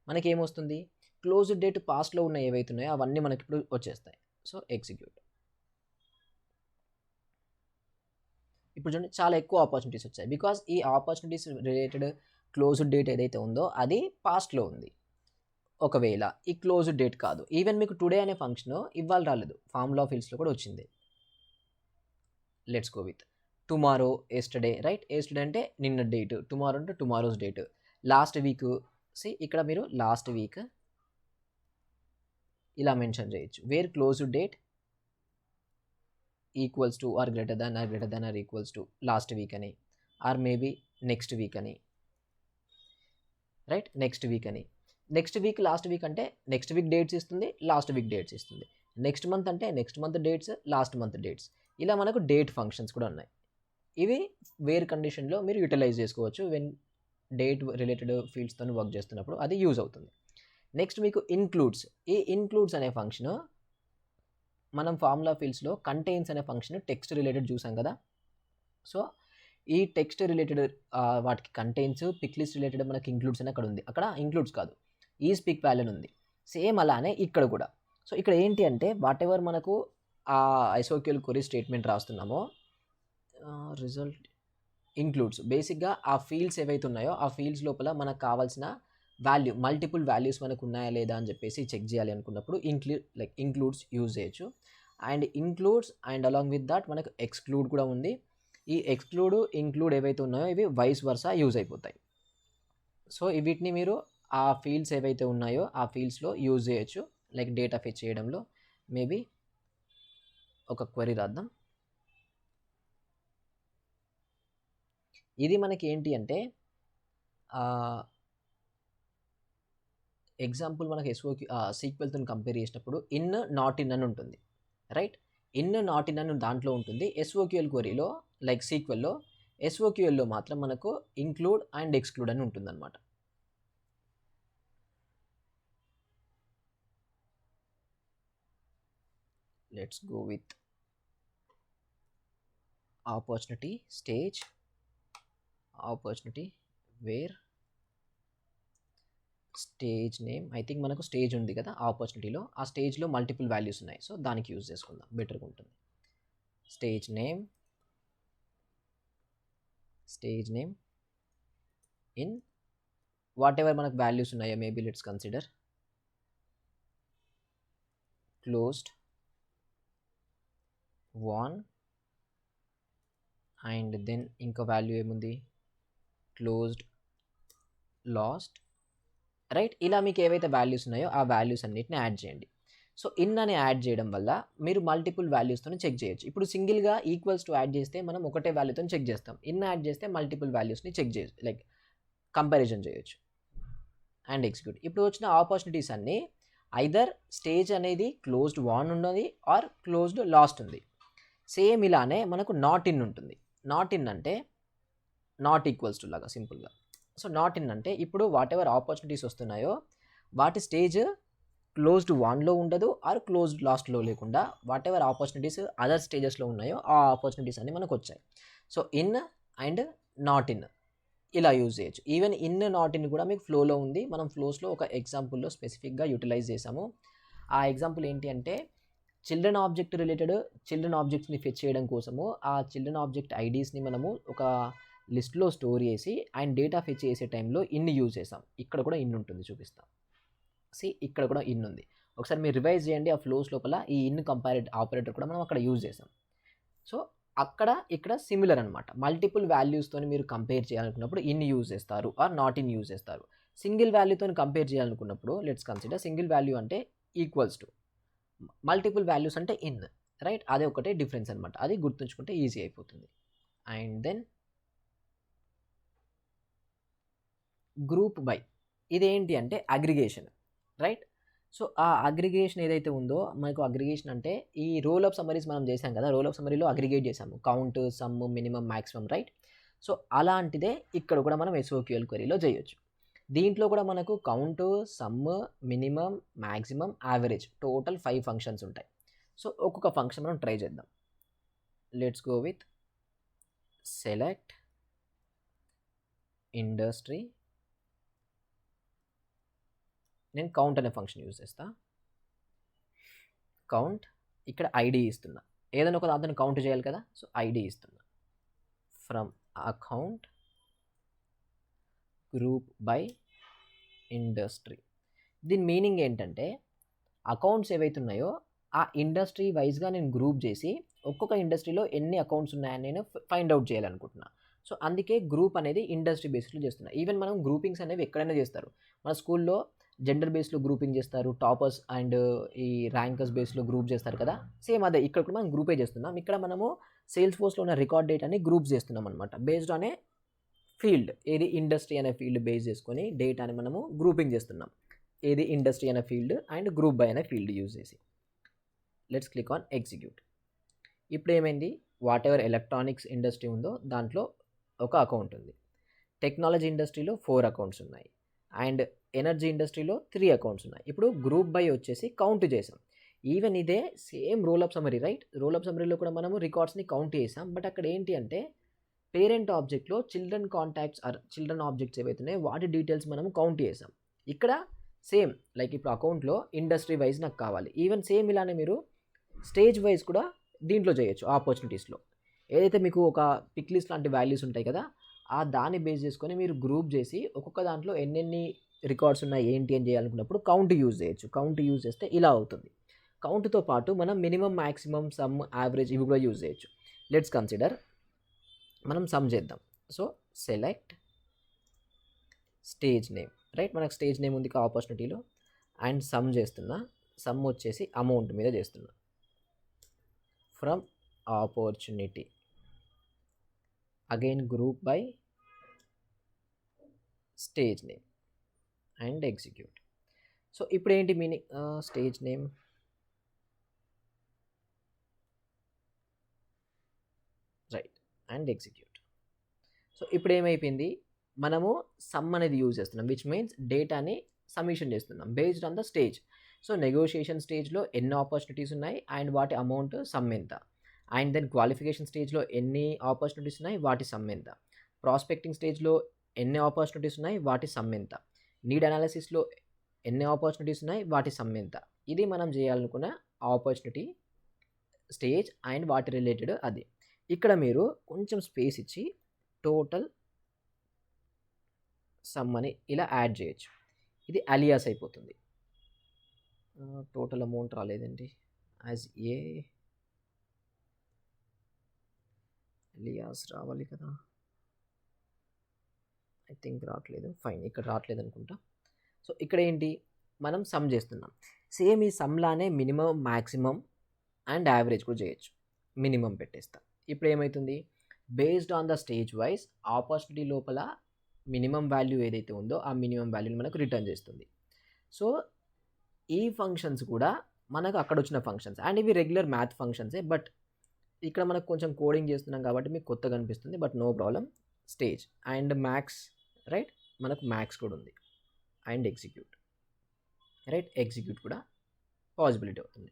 మనకి ఏమొస్తుంది, క్లోజ్డ్ డేట్ పాస్ట్లో ఉన్న ఏవైతున్నాయో అవన్నీ మనకి ఇప్పుడు వచ్చేస్తాయి. So execute. ఇప్పుడు చూడండి చాలా ఎక్కువ ఆపర్చునిటీస్ వచ్చాయి, బికాస్ ఈ ఆపర్చునిటీస్ రిలేటెడ్ క్లోజ్డ్ డేట్ ఏదైతే ఉందో అది పాస్ట్లో ఉంది. ఒకవేళ ఈ క్లోజ్డ్ డేట్ కాదు, ఈవెన్ మీకు టుడే అనే ఫంక్షన్ ఇవాళ రాలేదు, ఫార్ములా ఫీల్డ్స్లో కూడా వచ్చింది. Let's go with tomorrow, yesterday, right? Yesterday అంటే నిన్న డేట్, టుమారో అంటే టుమారోస్ డేట్, లాస్ట్ వీక్. ఇక్కడ మీరు లాస్ట్ వీక్ ఇలా మెన్షన్ చేయొచ్చు, where closed date equals to or greater than or equals to last week అని, ఆర్ మేబీ నెక్స్ట్ వీక్ అని, right? Next week అని, నెక్స్ట్ వీక్ లాస్ట్ వీక్ అంటే next week dates ఇస్తుంది, last week dates ఇస్తుంది. Next month అంటే next month dates, last month dates. ఇలా మనకు date functions కూడా ఉన్నాయి. ఇవి వేర్ కండిషన్లో మీరు యూటిలైజ్ చేసుకోవచ్చు, వెన్ డేట్ రిలేటెడ్ ఫీల్డ్స్తో వర్క్ చేస్తున్నప్పుడు అది యూజ్ అవుతుంది. నెక్స్ట్ మీకు ఇన్క్లూడ్స్. ఈ ఇన్క్లూడ్స్ అనే ఫంక్షన్ మనం ఫార్ములా ఫీల్డ్స్లో కంటైన్స్ అనే ఫంక్షన్ టెక్స్ట్ రిలేటెడ్ చూసాం కదా. సో ఈ టెక్స్ట్ రిలేటెడ్ వాటికి కంటైన్స్, పిక్ లిస్ట్ రిలేటెడ్ మనకి ఇంక్లూడ్స్ అని అక్కడ ఉంది, అక్కడ ఇంక్లూడ్స్ కాదు, ఈజ్ పిక్ వాల్యూ ఉంది. సేమ్ అలానే ఇక్కడ కూడా. సో ఇక్కడ ఏంటి అంటే వాట్ ఎవర్ మనకు ఆ ఐసోక్యూఎల్ క్వరీ స్టేట్మెంట్ రాస్తున్నామో రిజల్ట్ ఇంక్లూడ్స్, బేసిక్గా ఆ ఫీల్డ్స్ ఏవైతే ఉన్నాయో ఆ ఫీల్డ్స్ లోపల మనకు కావాల్సిన వాల్యూ, మల్టిపుల్ వాల్యూస్ మనకు ఉన్నాయా లేదా అని చెప్పేసి చెక్ చేయాలి అనుకున్నప్పుడు ఇంక్లూడ్స్ యూజ్ చేయొచ్చు. And includes and along with that మనకు ఎక్స్క్లూడ్ కూడా ఉంది. ఈ ఎక్స్క్లూడ్, ఇంక్లూడ్ ఏవైతే ఉన్నాయో ఇవి వైస్ వర్సా యూజ్ అయిపోతాయి. సో వీటిని మీరు ఆ ఫీల్డ్స్ ఏవైతే ఉన్నాయో ఆ ఫీల్డ్స్లో యూజ్ చేయొచ్చు, లైక్ డేటా ఫెచ్ చేయడంలో. మేబీ ఒక క్వరీ రాద్దాం. ఇది మనకి ఏంటి అంటే ఎగ్జాంపుల్ మనకి సీక్వెల్తో కంపేర్ చేసినప్పుడు ఇన్ నాట్ ఇన్ అని ఉంటుంది, రైట్? ఇన్ నాట్ ఇన్ అని దాంట్లో ఉంటుంది. ఎస్ఓక్యూఎల్ క్వరీలో లైక్ సీక్వెల్లో, ఎస్ఓక్యూఎల్లో మాత్రం మనకు ఇంక్లూడ్ అండ్ ఎక్స్క్లూడ్ అని ఉంటుందన్నమాట. Let's go with opportunity stage, opportunity where stage name. I think మనకు స్టేజ్ ఉంది కదా ఆపర్చునిటీలో, ఆ స్టేజ్లో మల్టిపుల్ వాల్యూస్ ఉన్నాయి, సో దానికి యూజ్ చేసుకుందాం, బెటర్గా ఉంటుంది. Stage name in whatever మనకు వాల్యూస్ ఉన్నాయో, maybe let's consider closed 1 and then ఇంకో వాల్యూ ఏముంది, క్లోజ్డ్ లాస్ట్, రైట్? ఇలా మీకు ఏవైతే వాల్యూస్ ఉన్నాయో ఆ వాల్యూస్ అన్నిటిని యాడ్ చేయండి. సో ఇన్ అని యాడ్ చేయడం వల్ల మీరు మల్టిపుల్ వాల్యూస్తో చెక్ చేయొచ్చు. ఇప్పుడు సింగిల్గా ఈక్వల్స్ టు యాడ్ చేస్తే మనం ఒకటే వాల్యూతో చెక్ చేస్తాం, ఇన్ యాడ్ చేస్తే మల్టిపుల్ వాల్యూస్ని చెక్ చేయొచ్చు, లైక్ కంపారిజన్ చేయొచ్చు అండ్ ఎగ్జిక్యూట్. ఇప్పుడు వచ్చిన ఆపర్చునిటీస్ అన్నీ ఐదర్ స్టేజ్ అనేది క్లోజ్డ్ 1 ఉన్నది ఆర్ క్లోజ్డ్ లాస్ట్ ఉంది. సేమ్ ఇలానే మనకు నాట్ ఇన్ ఉంటుంది. నాట్ ఇన్ అంటే నాట్ ఈక్వల్స్ టు లాగా సింపుల్గా. సో నాట్ ఇన్ అంటే ఇప్పుడు వాట్ ఎవర్ ఆపర్చునిటీస్ వస్తున్నాయో వాటి స్టేజ్ క్లోజ్డ్ 1లో ఉండదు ఆర్ క్లోజ్డ్ లాస్ట్లో లేకుండా వాట్ ఎవర్ ఆపర్చునిటీస్ అదర్ స్టేజెస్లో ఉన్నాయో ఆ ఆపర్చునిటీస్ అన్నీ మనకు వచ్చాయి. So in and not in ఇలా యూజ్ చేయొచ్చు. ఈవెన్ ఇన్ నాట్ ఇన్ కూడా మీకు ఫ్లోలో ఉంది, మనం ఫ్లోస్లో ఒక ఎగ్జాంపుల్లో స్పెసిఫిక్గా యూటిలైజ్ చేసాము. ఆ ఎగ్జాంపుల్ ఏంటి అంటే చిల్డ్రన్ ఆబ్జెక్ట్ రిలేటెడ్ చిల్డ్రన్ ఆబ్జెక్ట్స్ని ఫెచ్ చేయడం కోసము ఆ చిల్డ్రన్ ఆబ్జెక్ట్ ఐడీస్ని మనము ఒక లిస్ట్లో స్టోర్ చేసి అండ్ డేటా ఫెచ్ చేసే టైంలో ఇన్ యూజ్ చేసాం. ఇక్కడ కూడా ఇన్ ఉంటుంది, చూపిస్తాం. ఇక్కడ కూడా ఇన్ ఉంది. ఒకసారి మీరు రివైజ్ చేయండి, ఆ ఫ్లోస్ లోపల ఈ ఇన్ ఆపరేటర్ కూడా మనం అక్కడ యూజ్ చేసాం. సో అక్కడ ఇక్కడ సిమిలర్ అనమాట. మల్టిపుల్ వాల్యూస్తో మీరు కంపేర్ చేయాలనుకున్నప్పుడు ఇన్ యూజ్ చేస్తారు ఆర్ నాట్ ఇన్ యూజ్ చేస్తారు. సింగిల్ వాల్యూతో కంపేర్ చేయాలనుకున్నప్పుడు లెట్స్ కన్సిడర్ సింగిల్ వాల్యూ అంటే ఈక్వల్స్ టు, మల్టిపుల్ వాల్యూస్ అంటే ఇన్, రైట్? అదే ఒకటే డిఫరెన్స్ అనమాట, అది గుర్తుంచుకుంటే ఈజీ అయిపోతుంది. అండ్ దెన్ గ్రూప్ బై, ఇదేంటి అంటే అగ్రిగేషన్, రైట్? సో ఆ అగ్రిగేషన్ ఏదైతే ఉందో మనకు అగ్రిగేషన్ అంటే ఈ రోల్ ఆఫ్ సమ్మరీస్ మనం చేసాం కదా, రోల్ ఆఫ్ సమ్మరీలో అగ్రిగేట్ చేసాము count, some, minimum, maximum, right? So అలాంటిదే ఇక్కడ కూడా మనం ఎస్ఓక్యూఎల్ క్వరీలో చేయొచ్చు. దీంట్లో కూడా మనకు count, some, minimum, maximum, average total 5 functions ఉంటాయి. సో ఒక్కొక్క ఫంక్షన్ మనం ట్రై చేద్దాం. Let's go with select industry. నేను కౌంట్ అనే ఫంక్షన్ యూజ్ చేస్తా. కౌంట్, ఇక్కడ ఐడి ఇస్తున్నా, ఏదైనా ఒక దాంతో కౌంట్ చేయాలి కదా, సో ఐడి ఇస్తున్నా. From account group by industry. దీని మీనింగ్ ఏంటంటే అకౌంట్స్ ఏవైతే ఉన్నాయో ఆ ఇండస్ట్రీ వైజ్గా నేను గ్రూప్ చేసి ఒక్కొక్క ఇండస్ట్రీలో ఎన్ని అకౌంట్స్ ఉన్నాయని నేను ఫైండ్ అవుట్ చేయాలనుకుంటున్నా. సో అందుకే గ్రూప్ అనేది ఇండస్ట్రీ బేస్డ్లో చేస్తున్నా. ఈవెన్ మనం గ్రూపింగ్స్ అనేవి ఎక్కడైనా చేస్తారు. మన స్కూల్లో జెండర్ బేస్లో గ్రూపింగ్ చేస్తారు, టాపర్స్ అండ్ ఈ ర్యాంకర్స్ బేస్లో గ్రూప్ చేస్తారు కదా, సేమ్ అదే ఇక్కడ కూడా మనం గ్రూపే చేస్తున్నాం. ఇక్కడ మనము సేల్స్ ఫోర్స్లో ఉన్న రికార్డ్ డేటాని గ్రూప్స్ చేస్తున్నాం అనమాట, బేస్డ్ ఆన్ ఏ ఫీల్డ్. ఏది ఇండస్ట్రీ అనే ఫీల్డ్ బేస్ చేసుకొని డేటాని మనము గ్రూపింగ్ చేస్తున్నాం. ఏది ఇండస్ట్రీ అనే ఫీల్డ్ అండ్ గ్రూప్ బై అనే ఫీల్డ్ యూజ్ చేసి. Let's click on execute. ఇప్పుడు ఏమైంది, వాట్ ఎవర్ ఎలక్ట్రానిక్స్ ఇండస్ట్రీ ఉందో దాంట్లో ఒక అకౌంట్ ఉంది, టెక్నాలజీ ఇండస్ట్రీలో 4 అకౌంట్స్ ఉన్నాయి, అండ్ ఎనర్జీ ఇండస్ట్రీలో 3 అకౌంట్స్ ఉన్నాయి. ఇప్పుడు గ్రూప్ బై వచ్చేసి కౌంట్ చేసాం. ఈవెన్ ఇదే సేమ్ రోలప్ సమ్మరీ, రైట్? రోలప్ సమ్మరీలో కూడా మనము రికార్డ్స్ని కౌంట్ చేసాం. బట్ అక్కడ ఏంటి అంటే పేరెంట్ ఆబ్జెక్ట్లో children contacts or children objects ఏవైతున్నాయో వాటి డీటెయిల్స్ మనం కౌంట్ చేసాం. ఇక్కడ సేమ్ లైక్ ఇప్పుడు అకౌంట్లో ఇండస్ట్రీ వైజ్ నాకు కావాలి. ఈవెన్ సేమ్ ఇలానే మీరు స్టేజ్ వైజ్ కూడా దీంట్లో చేయొచ్చు. ఆపర్చునిటీస్లో ఏదైతే మీకు ఒక పిక్ లిస్ట్ లాంటి వాల్యూస్ ఉంటాయి కదా, ఆ దాన్ని బేస్ చేసుకొని మీరు గ్రూప్ చేసి ఒక్కొక్క దాంట్లో ఎన్నెన్ని రికార్డ్స్ ఉన్నాయి ఏంటి అని చేయాలనుకున్నప్పుడు కౌంట్ యూజ్ చేయొచ్చు. కౌంట్ యూజ్ చేస్తే ఇలా అవుతుంది. కౌంట్తో పాటు మనం మినిమం, మ్యాక్సిమం, సమ్, యావరేజ్ ఇవి కూడా యూజ్ చేయొచ్చు. లెట్స్ కన్సిడర్ మనం సమ్ చేద్దాం. So select stage name, right? మనకు స్టేజ్ నేమ్ ఉంది ఆపర్చునిటీలో, అండ్ సమ్ చేస్తున్నా. సమ్ వచ్చేసి అమౌంట్ మీద చేస్తున్నా. From opportunity again group by stage name and execute. So ఇప్పుడు ఏంటి meaning, stage name right and execute. So ఇప్పుడు ఏమైపోయింది, మనము సమ్ అనేది యూజ్ చేస్తున్నాం, విచ్ మీన్స్ డేటాని సబ్మిషన్ చేస్తున్నాం based on the stage. So negotiation స్టేజ్లో ఎన్ని ఆపర్చునిటీస్ ఉన్నాయి అండ్ వాటి అమౌంట్ సమ్ ఎంత, అండ్ దెన్ క్వాలిఫికేషన్ స్టేజ్లో ఎన్ని ఆపర్చునిటీస్ ఉన్నాయి వాటి సమ్ ఎంత, ప్రాస్పెక్టింగ్ స్టేజ్లో ఎన్ని ఆపర్చునిటీస్ ఉన్నాయి వాటి సమ్ ఎంత, నీడ్ అనాలిసిస్లో ఎన్ని ఆపర్చునిటీస్ ఉన్నాయి వాటి సమ్ ఎంత. ఇది మనం చేయాలనుకున్న ఆపర్చునిటీ స్టేజ్ అండ్ వాటి రిలేటెడ్ అది. ఇక్కడ మీరు కొంచెం స్పేస్ ఇచ్చి టోటల్ సమ్ అని ఇలా యాడ్ చేయొచ్చు. ఇది అలియాస్ అయిపోతుంది. టోటల్ అమౌంట్ రాలేదండి, యాజ్ ఏ అలియాస్ రావాలి కదా, ఐ థింక్ రావట్లేదు. ఫైన్, ఇక్కడ రావట్లేదు అనుకుంటా. సో ఇక్కడ ఏంటి, మనం సమ్ చేస్తున్నాం. సేమ్ ఈ సమ్లానే మినిమం, మ్యాక్సిమం అండ్ యావరేజ్ కూడా చేయొచ్చు. మినిమం పెట్టేస్తా. ఇప్పుడు ఏమవుతుంది, based on the stage wise opportunity లోపల మినిమం వాల్యూ ఏదైతే ఉందో ఆ మినిమం వాల్యూని మనకు రిటర్న్ చేస్తుంది. సో ఈ ఫంక్షన్స్ కూడా మనకు అక్కడ వచ్చిన ఫంక్షన్స్, అండ్ ఇవి రెగ్యులర్ మ్యాథ్ ఫంక్షన్సే. బట్ ఇక్కడ మనకు కొంచెం కోడింగ్ చేస్తున్నాం కాబట్టి మీకు కొత్తగా అనిపిస్తుంది, but no problem. Stage and max, right? మనకు మ్యాక్స్ కూడా ఉంది. And execute, right? ఎగ్జిక్యూట్ కూడా పాసిబిలిటీ అవుతుంది.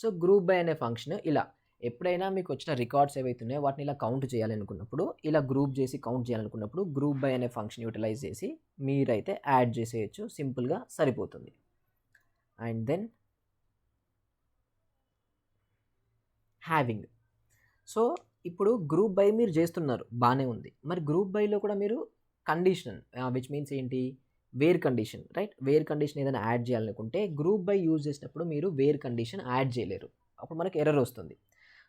సో గ్రూప్ బై అనే ఫంక్షన్ ఇలా ఎప్పుడైనా మీకు వచ్చిన రికార్డ్స్ ఏవైతే ఉన్నాయో వాటిని ఇలా కౌంట్ చేయాలనుకున్నప్పుడు, ఇలా గ్రూప్ చేసి కౌంట్ చేయాలనుకున్నప్పుడు గ్రూప్ బై అనే ఫంక్షన్ యూటిలైజ్ చేసి మీరైతే యాడ్ చేసేయచ్చు. సింపుల్గా సరిపోతుంది. And then having. సో ఇప్పుడు గ్రూప్ బై మీరు చేస్తున్నారు, బాగానే ఉంది. మరి గ్రూప్ బైలో కూడా మీరు కండిషన్, విచ్ మీన్స్ ఏంటి, where condition, right? Where condition ఏదైనా యాడ్ చేయాలనుకుంటే గ్రూప్ బై యూజ్ చేసినప్పుడు మీరు వేర్ కండిషన్ యాడ్ చేయలేరు, అప్పుడు మనకు ఎర్రర్ వస్తుంది.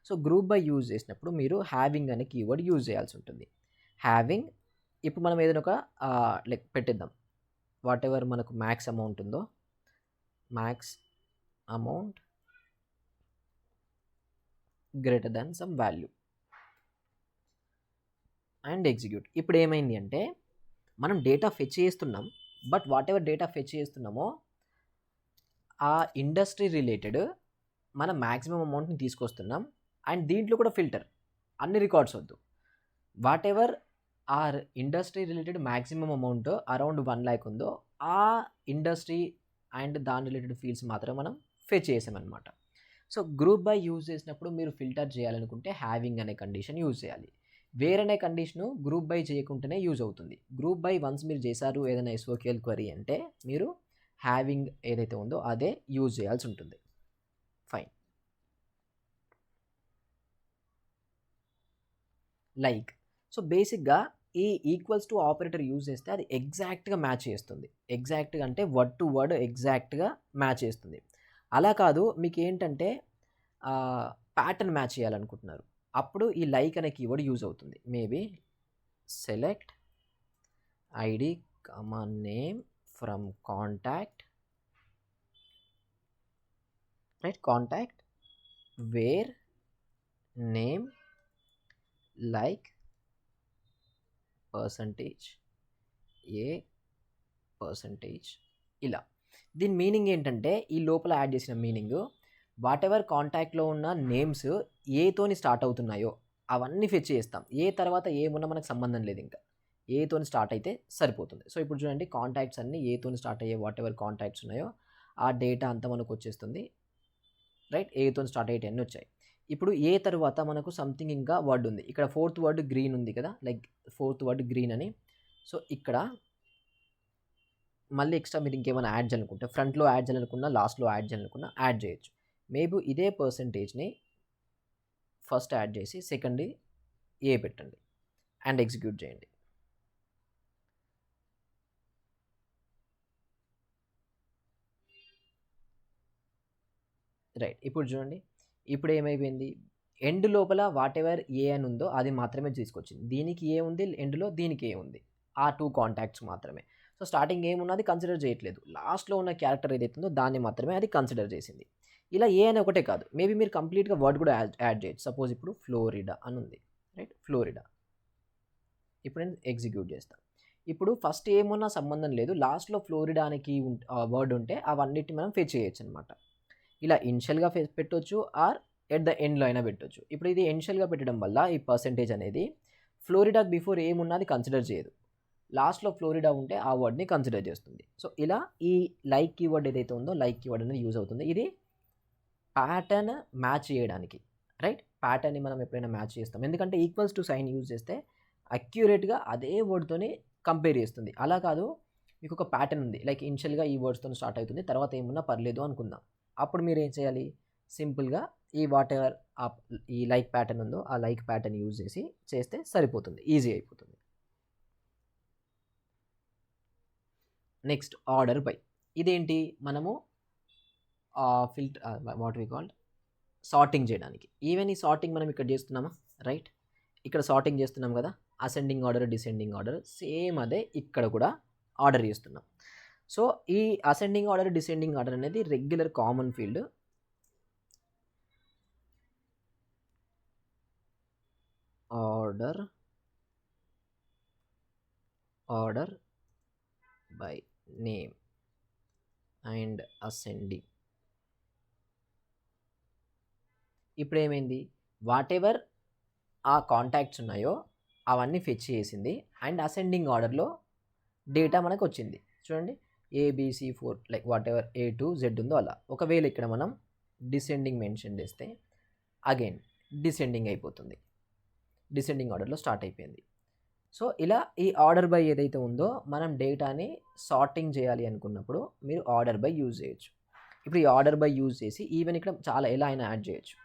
సో గ్రూప్ బై యూజ్ చేసినప్పుడు మీరు హ్యావింగ్ అనే కీవర్డ్ యూజ్ చేయాల్సి ఉంటుంది. హ్యావింగ్, ఇప్పుడు మనం ఏదైనా ఒక లైక్ పెట్టిద్దాం, వాట్ ఎవర్ మనకు మ్యాక్స్ అమౌంట్ ఉందో, max amount greater than some value and execute. ఇప్పుడు ఏమైంది అంటే మనం డేటా ఫెచ్ చేస్తున్నాం, but what ever data fetch చేస్తున్నామో ఆ ఇండస్ట్రీ రిలేటెడ్ మనం మ్యాక్సిమం అమౌంట్ని తీసుకొస్తున్నాం. అండ్ దీంట్లో కూడా ఫిల్టర్, అన్ని రికార్డ్స్ వద్దు, whatever are industry related maximum amount around 1 lakh ఉందో ఆ ఇండస్ట్రీ అండ్ దాని రిలేటెడ్ ఫీల్డ్స్ మాత్రం మనం ఫెచ్ చేసామన్నమాట. సో గ్రూప్ బై యూజ్ చేసినప్పుడు మీరు ఫిల్టర్ చేయాలనుకుంటే హ్యావింగ్ అనే కండిషన్ యూజ్ చేయాలి. వేరనే కండిషను గ్రూప్ బై చేయకుండానే యూజ్ అవుతుంది. గ్రూప్ బై వన్స్ మీరు చేశారు ఏదైనా SQL క్వరీ అంటే మీరు హ్యావింగ్ ఏదైతే ఉందో అదే యూజ్ చేయాల్సి ఉంటుంది. ఫైన్. లైక్ సో బేసిక్గా ఈ ఈక్వల్స్ టు ఆపరేటర్ యూజ్ చేస్తే అది ఎగ్జాక్ట్గా మ్యాచ్ చేస్తుంది. ఎగ్జాక్ట్గా అంటే వర్డ్ టు వర్డ్ ఎగ్జాక్ట్గా మ్యాచ్ చేస్తుంది. అలా కాదు, మీకు ఏంటంటే ప్యాటర్న్ మ్యాచ్ చేయాలనుకుంటున్నారు, అప్పుడు ఈ లైక్ అనే కీవర్డ్ యూజ్ అవుతుంది. Maybe select ID comma name from contact, right, contact where name like percentage A percentage. ఇలా దీని మీనింగ్ ఏంటంటే, ఈ లోపల యాడ్ చేసిన మీనింగ్ వాట్ ఎవర్ కాంటాక్ట్లో ఉన్న నేమ్స్ ఏతోని స్టార్ట్ అవుతున్నాయో అవన్నీ ఫెచ్ చేస్తాం. ఏ తర్వాత ఏమున్నా మనకు సంబంధం లేదు, ఇంకా ఏతోని స్టార్ట్ అయితే సరిపోతుంది. సో ఇప్పుడు చూడండి, కాంటాక్ట్స్ అన్నీ ఏతోని స్టార్ట్ అయ్యే వాట్ ఎవర్ కాంటాక్ట్స్ ఉన్నాయో ఆ డేటా అంతా మనకు వచ్చేస్తుంది, రైట్. ఏతోని స్టార్ట్ అయ్యేటి అన్నీ వచ్చాయి. ఇప్పుడు ఏ తర్వాత మనకు సంథింగ్ ఇంకా వర్డ్ ఉంది. ఇక్కడ ఫోర్త్ వర్డ్ గ్రీన్ ఉంది కదా, లైక్ ఫోర్త్ వర్డ్ గ్రీన్ అని. సో ఇక్కడ మళ్ళీ ఎక్స్ట్రా మీరు ఇంకేమైనా యాడ్ చేయాలనుకుంటే, ఫ్రంట్లో యాడ్ చేయాలనుకున్నా, లాస్ట్లో యాడ్ చేయాలనుకున్నా యాడ్ చేయొచ్చు. మేబీ ఇదే పర్సంటేజ్ని ఫస్ట్ యాడ్ చేసి సెకండ్ ఏ పెట్టండి అండ్ ఎగ్జిక్యూట్ చేయండి. రైట్. ఇప్పుడు చూడండి, ఇప్పుడు ఏమైపోయింది, ఎండ్ లోపల వాట్ ఎవర్ ఏ అని ఉందో అది మాత్రమే తీసుకొచ్చింది. దీనికి ఏ ఉంది ఎండ్లో, దీనికి ఏ ఉంది, ఆ 2 కాంటాక్ట్స్ మాత్రమే. సో స్టార్టింగ్ ఏమున్నది కన్సిడర్ చేయట్లేదు, లాస్ట్లో ఉన్న క్యారెక్టర్ ఏదైతే ఉందో దాన్ని మాత్రమే అది కన్సిడర్ చేసింది. ఇలా ఏ అని ఒకటే కాదు, మేబీ మీరు కంప్లీట్గా వర్డ్ కూడా యాడ్ చేయొచ్చు. సపోజ్ ఇప్పుడు ఫ్లోరిడా అని ఉంది, రైట్, ఫ్లోరిడా. ఇప్పుడు నేను ఎగ్జిక్యూట్ చేస్తాను. ఇప్పుడు ఫస్ట్ ఏమున్నా సంబంధం లేదు, లాస్ట్లో ఫ్లోరిడానికి వర్డ్ ఉంటే అవన్నిటిని మనం ఫెచ్ చేయొచ్చు అనమాట. ఇలా ఇనిషియల్గా పెట్టవచ్చు ఆర్ ఎట్ ద ఎండ్లో అయినా పెట్టవచ్చు. ఇప్పుడు ఇది ఇనిషియల్గా పెట్టడం వల్ల ఈ పర్సంటేజ్ అనేది ఫ్లోరిడాకి బిఫోర్ ఏమున్నది కన్సిడర్ చేయదు, లాస్ట్లో ఫ్లోరిడా ఉంటే ఆ వర్డ్ని కన్సిడర్ చేస్తుంది. సో ఇలా ఈ లైక్ కీవర్డ్ ఏదైతే ఉందో లైక్ కీవర్డ్ అనేది యూజ్ అవుతుంది. ఇది ప్యాటర్న్ మ్యాచ్ చేయడానికి, రైట్. ప్యాటర్న్ని మనం ఎప్పుడైనా మ్యాచ్ చేస్తాం, ఎందుకంటే ఈక్వల్స్ టు సైన్ యూజ్ చేస్తే అక్యురేట్గా అదే వర్డ్తోనే కంపేర్ చేస్తుంది. అలా కాదు, మీకు ఒక ప్యాటర్న్ ఉంది, లైక్ ఇనిషియల్గా ఈ వర్డ్స్తో స్టార్ట్ అవుతుంది, తర్వాత ఏమున్నా పర్లేదు అనుకుందాం. అప్పుడు మీరు ఏం చేయాలి, సింపుల్గా ఈ వాట్ ఎవర్ ఈ లైక్ ప్యాటర్న్ ఉందో ఆ లైక్ ప్యాటర్న్ యూజ్ చేసి చేస్తే సరిపోతుంది, ఈజీ అయిపోతుంది. Next order by. ఇదేంటి, మనము వాట్ వి కాల్డ్ సార్టింగ్ చేయడానికి. ఈవెన్ ఈ సార్టింగ్ మనం ఇక్కడ చేస్తున్నామా, రైట్, ఇక్కడ సార్టింగ్ చేస్తున్నాం కదా, ascending order descending order, same అదే ఇక్కడ కూడా ఆర్డర్ చేస్తున్నాం. సో ఈ అసెండింగ్ ఆర్డర్ డిసెండింగ్ ఆర్డర్ అనేది regular common field. Order by name and ascending. ఇప్పుడు ఏమైంది, వాట్ ఎవర్ ఆ కాంటాక్ట్స్ ఉన్నాయో అవన్నీ ఫెచ్ చేసింది అండ్ అసెండింగ్ ఆర్డర్లో డేటా మనకు వచ్చింది. చూడండి, ABC4 like what ever A to Z ఉందో అలా. ఒకవేళ ఇక్కడ మనం డిసెండింగ్ మెన్షన్ చేస్తే అగైన్ డిసెండింగ్ అయిపోతుంది, డిసెండింగ్ ఆర్డర్లో స్టార్ట్ అయిపోయింది. సో ఇలా ఈ ఆర్డర్ బై ఏదైతే ఉందో మనం డేటాని సార్టింగ్ చేయాలి అనుకున్నప్పుడు మీరు ఆర్డర్ బై యూజ్ చేయొచ్చు. ఇప్పుడు ఈ ఆర్డర్ బై యూజ్ చేసి ఈవెన్ ఇక్కడ చాలా ఎలా అయినా యాడ్ చేయొచ్చు.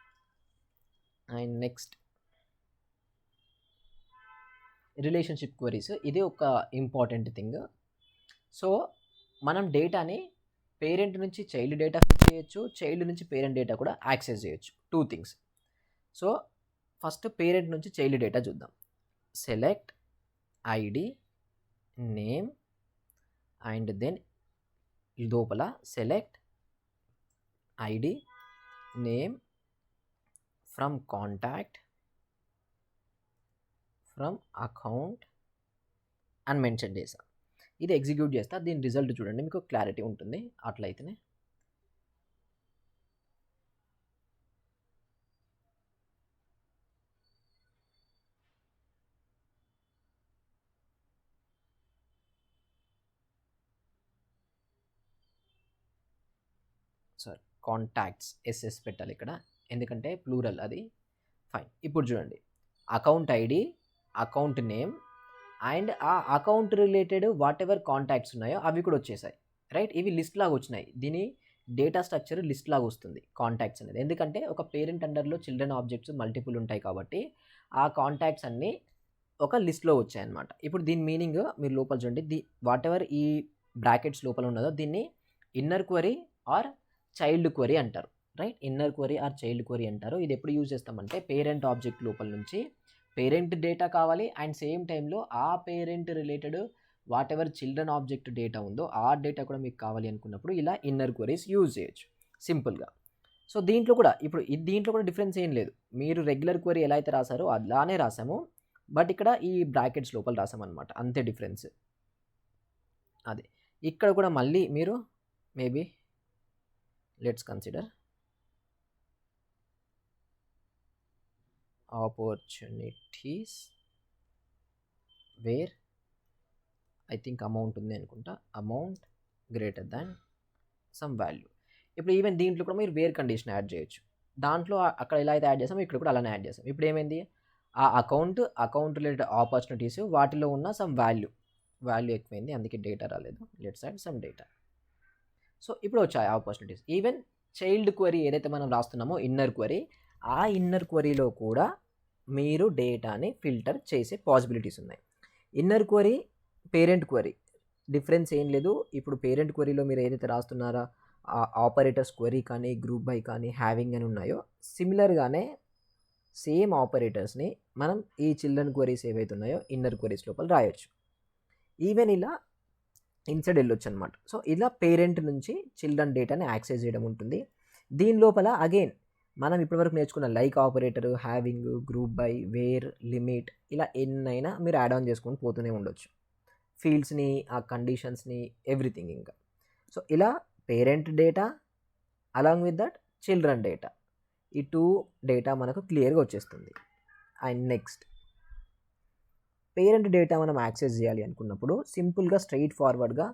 అండ్ నెక్స్ట్ రిలేషన్షిప్ క్వరీస్, ఇది ఒక ఇంపార్టెంట్ థింగ్. సో మనం డేటాని పేరెంట్ నుంచి చైల్డ్ డేటా చేయొచ్చు, చైల్డ్ నుంచి పేరెంట్ డేటా కూడా యాక్సెస్ చేయొచ్చు. 2 థింగ్స్. సో ఫస్ట్ పేరెంట్ నుంచి చైల్డ్ డేటా చూద్దాం. Select ID name and then లోపల select ID name from contact from account అని మెన్షన్ చేసా. ఇది ఎగ్జిక్యూట్ చేస్తా, దీని రిజల్ట్ చూడండి, మీకు క్లారిటీ ఉంటుంది. అట్లయితేనే సారీ కాంటాక్ట్స్ ఎస్ఎస్ పెట్టాలి ఇక్కడ, ఎందుకంటే ప్లూరల్ అది. ఫైన్. ఇప్పుడు చూడండి, account ID, account name and ఆ account related whatever contacts ఉన్నాయో అవి కూడా వచ్చేసాయి, రైట్. ఇవి లిస్ట్ లాగా వచ్చినాయి. దీని డేటా స్ట్రక్చర్ లిస్ట్ లాగా వస్తుంది కాంటాక్ట్స్ అనేది, ఎందుకంటే ఒక పేరెంట్ అండర్లో చిల్డ్రన్ ఆబ్జెక్ట్స్ మల్టిపుల్ ఉంటాయి కాబట్టి ఆ కాంటాక్ట్స్ అన్నీ ఒక లిస్ట్‌లో వచ్చాయన్నమాట. ఇప్పుడు దీని మీనింగ్ మీరు లోపల చూడండి. వాట్ ఎవర్ ఈ బ్రాకెట్స్ లోపల ఉన్నదో దీన్ని inner query or child query అంటారు. Right? Inner query or child query అంటారు. ఇది ఎప్పుడు యూజ్ చేస్తామంటే పేరెంట్ ఆబ్జెక్ట్ లోపల నుంచి పేరెంట్ డేటా కావాలి అండ్ సేమ్ టైంలో ఆ parent related whatever children object data ఉందో ఆ డేటా కూడా మీకు కావాలి అనుకున్నప్పుడు ఇలా ఇన్నర్ క్వెరీస్ యూజ్ చేయొచ్చు సింపుల్గా. సో దీంట్లో కూడా దీంట్లో కూడా డిఫరెన్స్ ఏం లేదు. మీరు రెగ్యులర్ క్వెరీ ఎలా అయితే రాసారో అలానే రాసాము. బట్ ఇక్కడ ఈ బ్రాకెట్స్ లోపల రాసామన్నమాట. అంతే డిఫరెన్స్. అదే ఇక్కడ కూడా మళ్ళీ మీరు maybe let's consider opportunities where I think amount ఉంది అనుకుంటా. Amount greater than some value. ఇప్పుడు ఈవెన్ దీంట్లో కూడా మీరు వేర్ కండిషన్ యాడ్ చేయొచ్చు. దాంట్లో అక్కడ ఎలా అయితే యాడ్ చేసామో ఇక్కడ కూడా అలానే యాడ్ చేసాం. ఇప్పుడు ఏమైంది, ఆ అకౌంట్ రిలేటెడ్ ఆపర్చునిటీస్ వాటిలో ఉన్న సమ్ వాల్యూ ఎక్కువైంది, అందుకే డేటా రాలేదు. Let's add some data. So ఇప్పుడు వచ్చాయి ఆపర్చునిటీస్. ఈవెన్ చైల్డ్ క్వరీ ఏదైతే మనం రాస్తున్నామో ఇన్నర్ క్వరీ, ఆ ఇన్నర్ క్వరీలో కూడా మీరు డేటాని ఫిల్టర్ చేసే పాసిబిలిటీస్ ఉన్నాయి. Inner query, parent query difference ఏం లేదు. ఇప్పుడు పేరెంట్ క్వరీలో మీరు ఏదైతే రాస్తున్నారో ఆపరేటర్స్ క్వరీ కానీ గ్రూప్ బై కానీ హ్యావింగ్ అని ఉన్నాయో సిమిలర్గానే సేమ్ ఆపరేటర్స్ని మనం ఈ చిల్డ్రన్ క్వరీస్ ఏవైతే ఉన్నాయో ఇన్నర్ క్వరీస్ లోపల రాయొచ్చు. ఈవెన్ ఇలా ఇన్సైడ్ వెళ్ళొచ్చు అనమాట. సో ఇలా పేరెంట్ నుంచి చిల్డ్రన్ డేటాని యాక్సెస్ చేయడం ఉంటుంది. దీని లోపల అగైన్ మనం ఇప్పటివరకు నేర్చుకున్న like operator, having, group by, where, limit ఇలా ఎన్నైనా మీరు యాడ్ ఆన్ చేసుకొని పోతూనే ఉండొచ్చు. ఫీల్డ్స్ని, ఆ కండిషన్స్ని, ఎవ్రీథింగ్ ఇంకా. సో ఇలా parent data along with that children data, ఈ 2 డేటా మనకు క్లియర్గా వచ్చేస్తుంది. అండ్ నెక్స్ట్ పేరెంట్ డేటా మనం యాక్సెస్ చేయాలి అనుకున్నప్పుడు సింపుల్గా స్ట్రైట్ ఫార్వర్డ్గా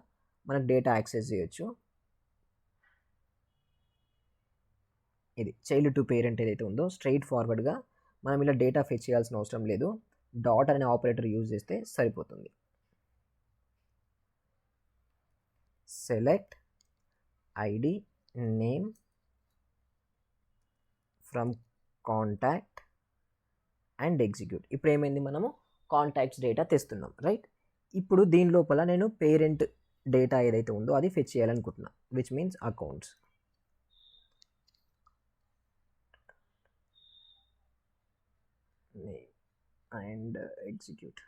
మనకు డేటా యాక్సెస్ చేయొచ్చు. ఇది చైల్డ్ టు పేరెంట్ ఏదైతే ఉందో స్ట్రైట్ ఫార్వర్డ్గా మనం ఇలా డేటా ఫెచ్ చేయాల్సిన అవసరం లేదు. డాట్ అనే ఆపరేటర్ యూజ్ చేస్తే సరిపోతుంది. Select ID name from contact and execute. ఇప్పుడు ఏమైంది, మనము కాంటాక్ట్స్ డేటా తెస్తున్నాం, రైట్? ఇప్పుడు దీని లోపల నేను పేరెంట్ డేటా ఏదైతే ఉందో అది ఫెచ్ చేయాలనుకుంటున్నా, which means accounts. Name and execute.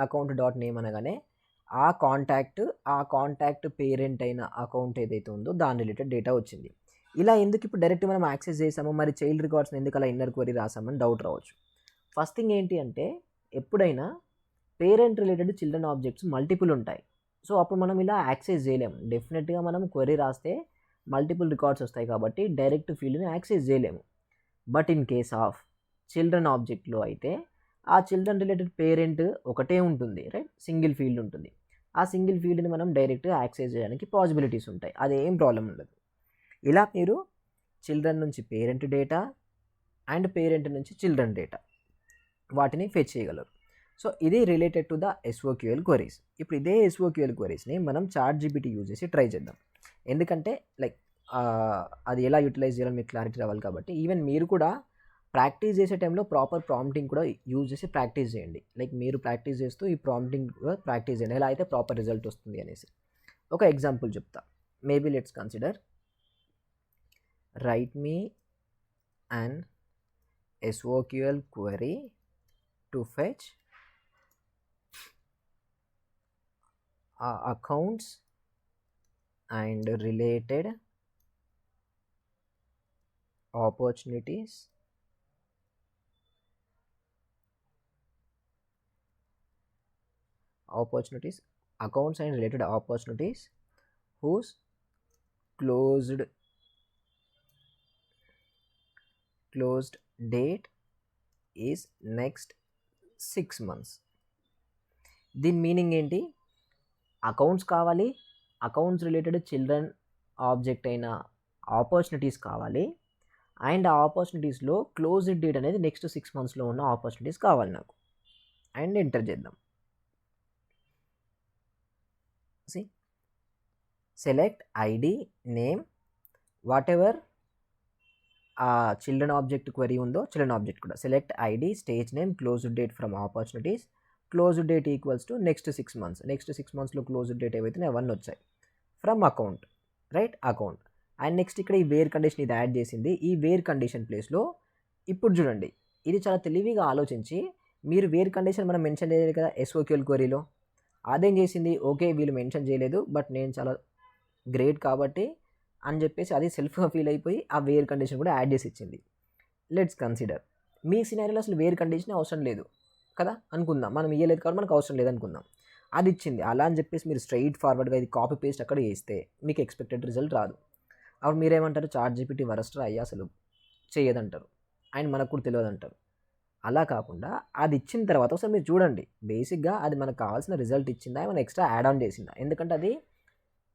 Account dot name అనగానే ఆ కాంటాక్ట్ పేరెంట్ అయిన అకౌంట్ ఏదైతే ఉందో దాని రిలేటెడ్ డేటా వచ్చింది. ఇలా ఎందుకు ఇప్పుడు డైరెక్ట్ మనం యాక్సెస్ చేసాము, మరి చైల్డ్ రికార్డ్స్ని ఎందుకు అలా ఇన్నర్ క్వరీ రాసామని డౌట్ రావచ్చు. ఫస్ట్ థింగ్ ఏంటి అంటే ఎప్పుడైనా parent related children objects multiple ఉంటాయి. సో అప్పుడు మనం ఇలా యాక్సెస్ చేయలేము. డెఫినెట్గా మనం క్వరీ రాస్తే మల్టిపుల్ రికార్డ్స్ వస్తాయి కాబట్టి డైరెక్ట్ ఫీల్డ్ని యాక్సెస్ చేయలేము. But in case of children ఆబ్జెక్ట్లో అయితే ఆ చిల్డ్రన్ రిలేటెడ్ పేరెంట్ ఒకటే ఉంటుంది, రైట్? సింగిల్ ఫీల్డ్ ఉంటుంది. ఆ సింగిల్ ఫీల్డ్ని మనం డైరెక్ట్గా యాక్సెస్ చేయడానికి పాసిబిలిటీస్ ఉంటాయి, అదేం ప్రాబ్లం ఉండదు. ఇలా మీరు చిల్డ్రన్ నుంచి పేరెంట్ డేటా అండ్ పేరెంట్ నుంచి చిల్డ్రన్ డేటా వాటిని ఫెచ్ చేయగలరు. సో ఇది రిలేటెడ్ టు ద ఎస్ఓక్యూఎల్ క్వరీస్. ఇప్పుడు ఇదే ఎస్ఓక్యూఎల్ క్వరీస్ని మనం చాట్‌జీపీటీ యూజ్ చేసి ట్రై చేద్దాం. ఎందుకంటే లైక్ అది ఎలా యూటిలైజ్ చేయాలో మీకు క్లారిటీ రావాలి కాబట్టి ఈవెన్ మీరు కూడా ప్రాక్టీస్ చేసే టైంలో ప్రాపర్ ప్రాంప్టింగ్ కూడా యూజ్ చేసి ప్రాక్టీస్ చేయండి. లైక్ మీరు ప్రాక్టీస్ చేస్తూ ఈ ప్రాంప్టింగ్ కూడా ప్రాక్టీస్ చేయండి, ఎలా అయితే ప్రాపర్ రిజల్ట్ వస్తుంది అనేసి. ఒక ఎగ్జాంపుల్ చెప్తా. Maybe let's consider write me an SOQL query to fetch accounts and related opportunities accounts and related opportunities whose closed date is next 6 months. దీని మీనింగ్ ఏంటి, అకౌంట్స్ కావాలి, అకౌంట్స్ రిలేటెడ్ చిల్డ్రన్ ఆబ్జెక్ట్ అయిన opportunities కావాలి, and ఆ ఆపర్చునిటీస్లో closed date అనేది next 6 monthsలో ఉన్న ఆపర్చునిటీస్ కావాలి నాకు. అండ్ ఎంటర్ చేద్దాం. Select ID name whatever ఆ చిల్డ్రన్ ఆబ్జెక్ట్ క్వరీ ఉందో చిల్డ్రన్ ఆబ్జెక్ట్ కూడా select ID stage name closed date from opportunities closed date equals to next 6 months. Next 6 monthsలో క్లోజ్డ్ డేట్ ఏవైతే అవన్నీ వచ్చాయి from account, right, account. And next ఇక్కడ ఈ where condition ఇది యాడ్ చేసింది. ఈ వేర్ కండిషన్ ప్లేస్లో ఇప్పుడు చూడండి, ఇది చాలా తెలివిగా ఆలోచించి మీరు వేర్ కండిషన్ మనం మెన్షన్ చేయలేదు కదా ఎస్ఓక్యూఎల్ క్వరీలో. అదేం చేసింది, ఓకే వీళ్ళు మెన్షన్ చేయలేదు బట్ నేను చాలా గ్రేట్ కాబట్టి అని చెప్పేసి అది సెల్ఫ్గా ఫీల్ అయిపోయి ఆ వేర్ కండిషన్ కూడా యాడ్ చేసి ఇచ్చింది. లెట్స్ కన్సిడర్ మీ సినారీలో అసలు వేర్ కండిషన్ అవసరం లేదు కదా అనుకుందాం, మనం ఇయ్యలేదు కాబట్టి మనకు అవసరం లేదు అనుకుందాం. అది ఇచ్చింది అలా అని చెప్పేసి మీరు స్ట్రైట్ ఫార్వర్డ్గా ఇది కాపీ పేస్ట్ అక్కడ చేస్తే మీకు ఎక్స్పెక్టెడ్ రిజల్ట్ రాదు. అప్పుడు మీరేమంటారు, చాట్ జీపీటీ వరస్ట్రా అయ్యా అసలు చేయదంటారు, అండ్ మనకు కూడా తెలియదు అంటారు. అలా కాకుండా అది ఇచ్చిన తర్వాత ఒకసారి మీరు చూడండి బేసిక్గా అది మనకు కావాల్సిన రిజల్ట్ ఇచ్చిందా ఏమైనా ఎక్స్ట్రా యాడ్ ఆన్ చేసిందా. ఎందుకంటే అది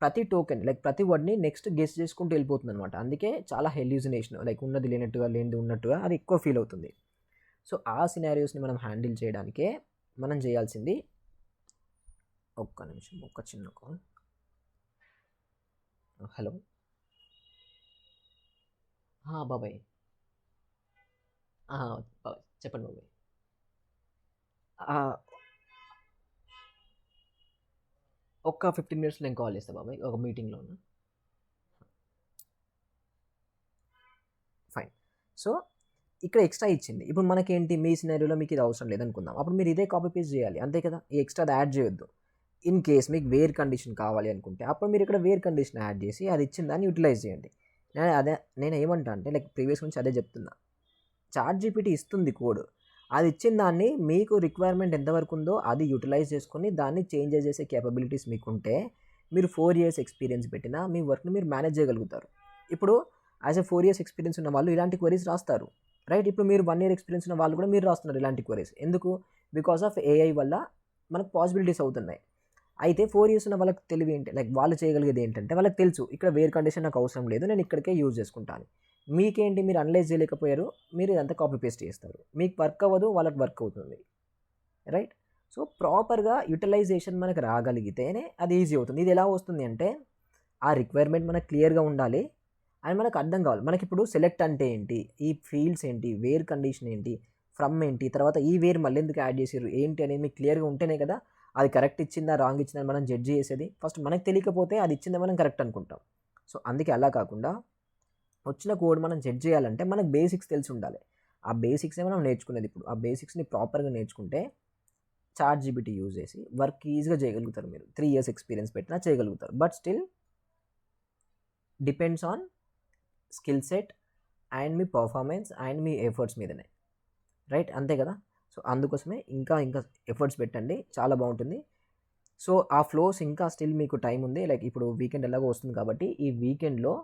ప్రతి టోకెన్ లైక్ ప్రతి వర్డ్ని నెక్స్ట్ గెస్ చేసుకుంటూ వెళ్ళిపోతుంది అనమాట. అందుకే చాలా హెల్యూజినేషన్ లైక్ ఉన్నది లేనట్టుగా లేనిది ఉన్నట్టుగా అది ఎక్కువ ఫీల్ అవుతుంది. సో ఆ సినారియోస్ని మనం హ్యాండిల్ చేయడానికే మనం చేయాల్సింది, ఒక్క నిమిషం ఒక్క చిన్న కాల్. హలో బాబాయ్, బాబాయ్ చెప్పండి బాబాయ్. ఒక్క 15 minutes నేను కాల్ చేస్తాను బాబాయ్, ఒక మీటింగ్లో ఉన్నా. ఫైన్. సో ఇక్కడ ఎక్స్ట్రా ఇచ్చింది. ఇప్పుడు మనకేంటి మీ సినారియోలో మీకు ఇది అవసరం లేదనుకుందాం, అప్పుడు మీరు ఇదే కాపీ పేస్ట్ చేయాలి అంతే కదా, ఈ ఎక్స్ట్రా యాడ్ చేయొద్దు. ఇన్ కేస్ మీకు వేర్ కండిషన్ కావాలి అనుకుంటే అప్పుడు మీరు ఇక్కడ వేర్ కండిషన్ యాడ్ చేసి అది ఇచ్చిన దాన్ని యూటిలైజ్ చేయండి. నేను ఏమంటా అంటే లైక్ ప్రీవియస్ నుంచి అదే చెప్తున్నా, చాట్ జీపీటీ ఇస్తుంది కోడ్, అది ఇచ్చిన దాన్ని మీకు రిక్వైర్మెంట్ ఎంతవరకు ఉందో అది యూటిలైజ్ చేసుకొని దాన్ని చేంజ్ చేసే కేపబిలిటీస్ మీకుంటే మీరు 4 years ఎక్స్పీరియన్స్ పెట్టినా మీ వర్క్ని మీరు మేనేజ్ చేయగలుగుతారు. ఇప్పుడు యాజ్ ఎ 4 years ఎక్స్పీరియన్స్ ఉన్న వాళ్ళు ఇలాంటి క్వరీస్ రాస్తారు, రైట్. ఇప్పుడు మీరు 1 year ఎక్స్పీరియన్స్ ఉన్న వాళ్ళు కూడా మీరు రాస్తున్నారు ఇలాంటి క్వరీస్. ఎందుకు, బికాస్ ఆఫ్ ఏఐ వల్ల మనకు పాసిబిలిటీస్ అవుతున్నాయి. అయితే 4 years ఉన్న వాళ్ళకి తెలివి ఏంటి, లైక్ వాళ్ళు చేయగలిగేది ఏంటంటే వాళ్ళకి తెలుసు ఇక్కడ వేర్ కండిషన్ నాకు అవసరం లేదు, నేను ఇక్కడికే యూజ్ చేసుకుంటాను. మీకేంటి, మీరు అనలైజ్ చేయలేకపోయారు, మీరు ఇదంతా కాపీ పేస్ట్ చేస్తారు, మీకు వర్క్ అవ్వదు, వాళ్ళకి వర్క్ అవుతుంది, రైట్. సో ప్రాపర్గా యూటిలైజేషన్ మనకు రాగలిగితేనే అది ఈజీ అవుతుంది. ఇది ఎలా వస్తుంది అంటే ఆ రిక్వైర్మెంట్ మనకు క్లియర్గా ఉండాలి అండ్ మనకు అర్థం కావాలి. మనకి ఇప్పుడు సెలెక్ట్ అంటే ఏంటి, ఈ ఫీల్డ్స్ ఏంటి, వేర్ కండిషన్ ఏంటి, ఫ్రమ్ ఏంటి, తర్వాత ఈ వేర్ మళ్ళీ ఎందుకు యాడ్ చేసారు ఏంటి అనేది మీకు క్లియర్గా ఉంటేనే కదా అది కరెక్ట్ ఇచ్చిందా రాంగ్ ఇచ్చిందా మనం జడ్జ్ చేసేది. ఫస్ట్ మనకు తెలియకపోతే అది ఇచ్చిందా మనం కరెక్ట్ అనుకుంటాం. సో అందుకే అలా కాకుండా వచ్చిన కోడ్ మనం జడ్జ్ చేయాలంటే మనకు బేసిక్స్ తెలిసి ఉండాలి. ఆ బేసిక్సే మనం నేర్చుకునేది. ఇప్పుడు ఆ బేసిక్స్ని ప్రాపర్గా నేర్చుకుంటే చాట్ జీపీటీ యూజ్ చేసి వర్క్ ఈజీగా చేయగలుగుతారు. మీరు 3 years ఎక్స్పీరియన్స్ పెట్టినా చేయగలుగుతారు. But still depends on skill set and me performance and me efforts మీదనే, రైట్, అంతే కదా. సో అందుకోసమే ఇంకా ఎఫర్ట్స్ పెట్టండి, చాలా బాగుంటుంది. సో ఆ ఫ్లోస్ ఇంకా స్టిల్ మీకు టైం ఉంది, లైక్ ఇప్పుడు వీకెండ్ ఎలాగో వస్తుంది కాబట్టి ఈ వీకెండ్లో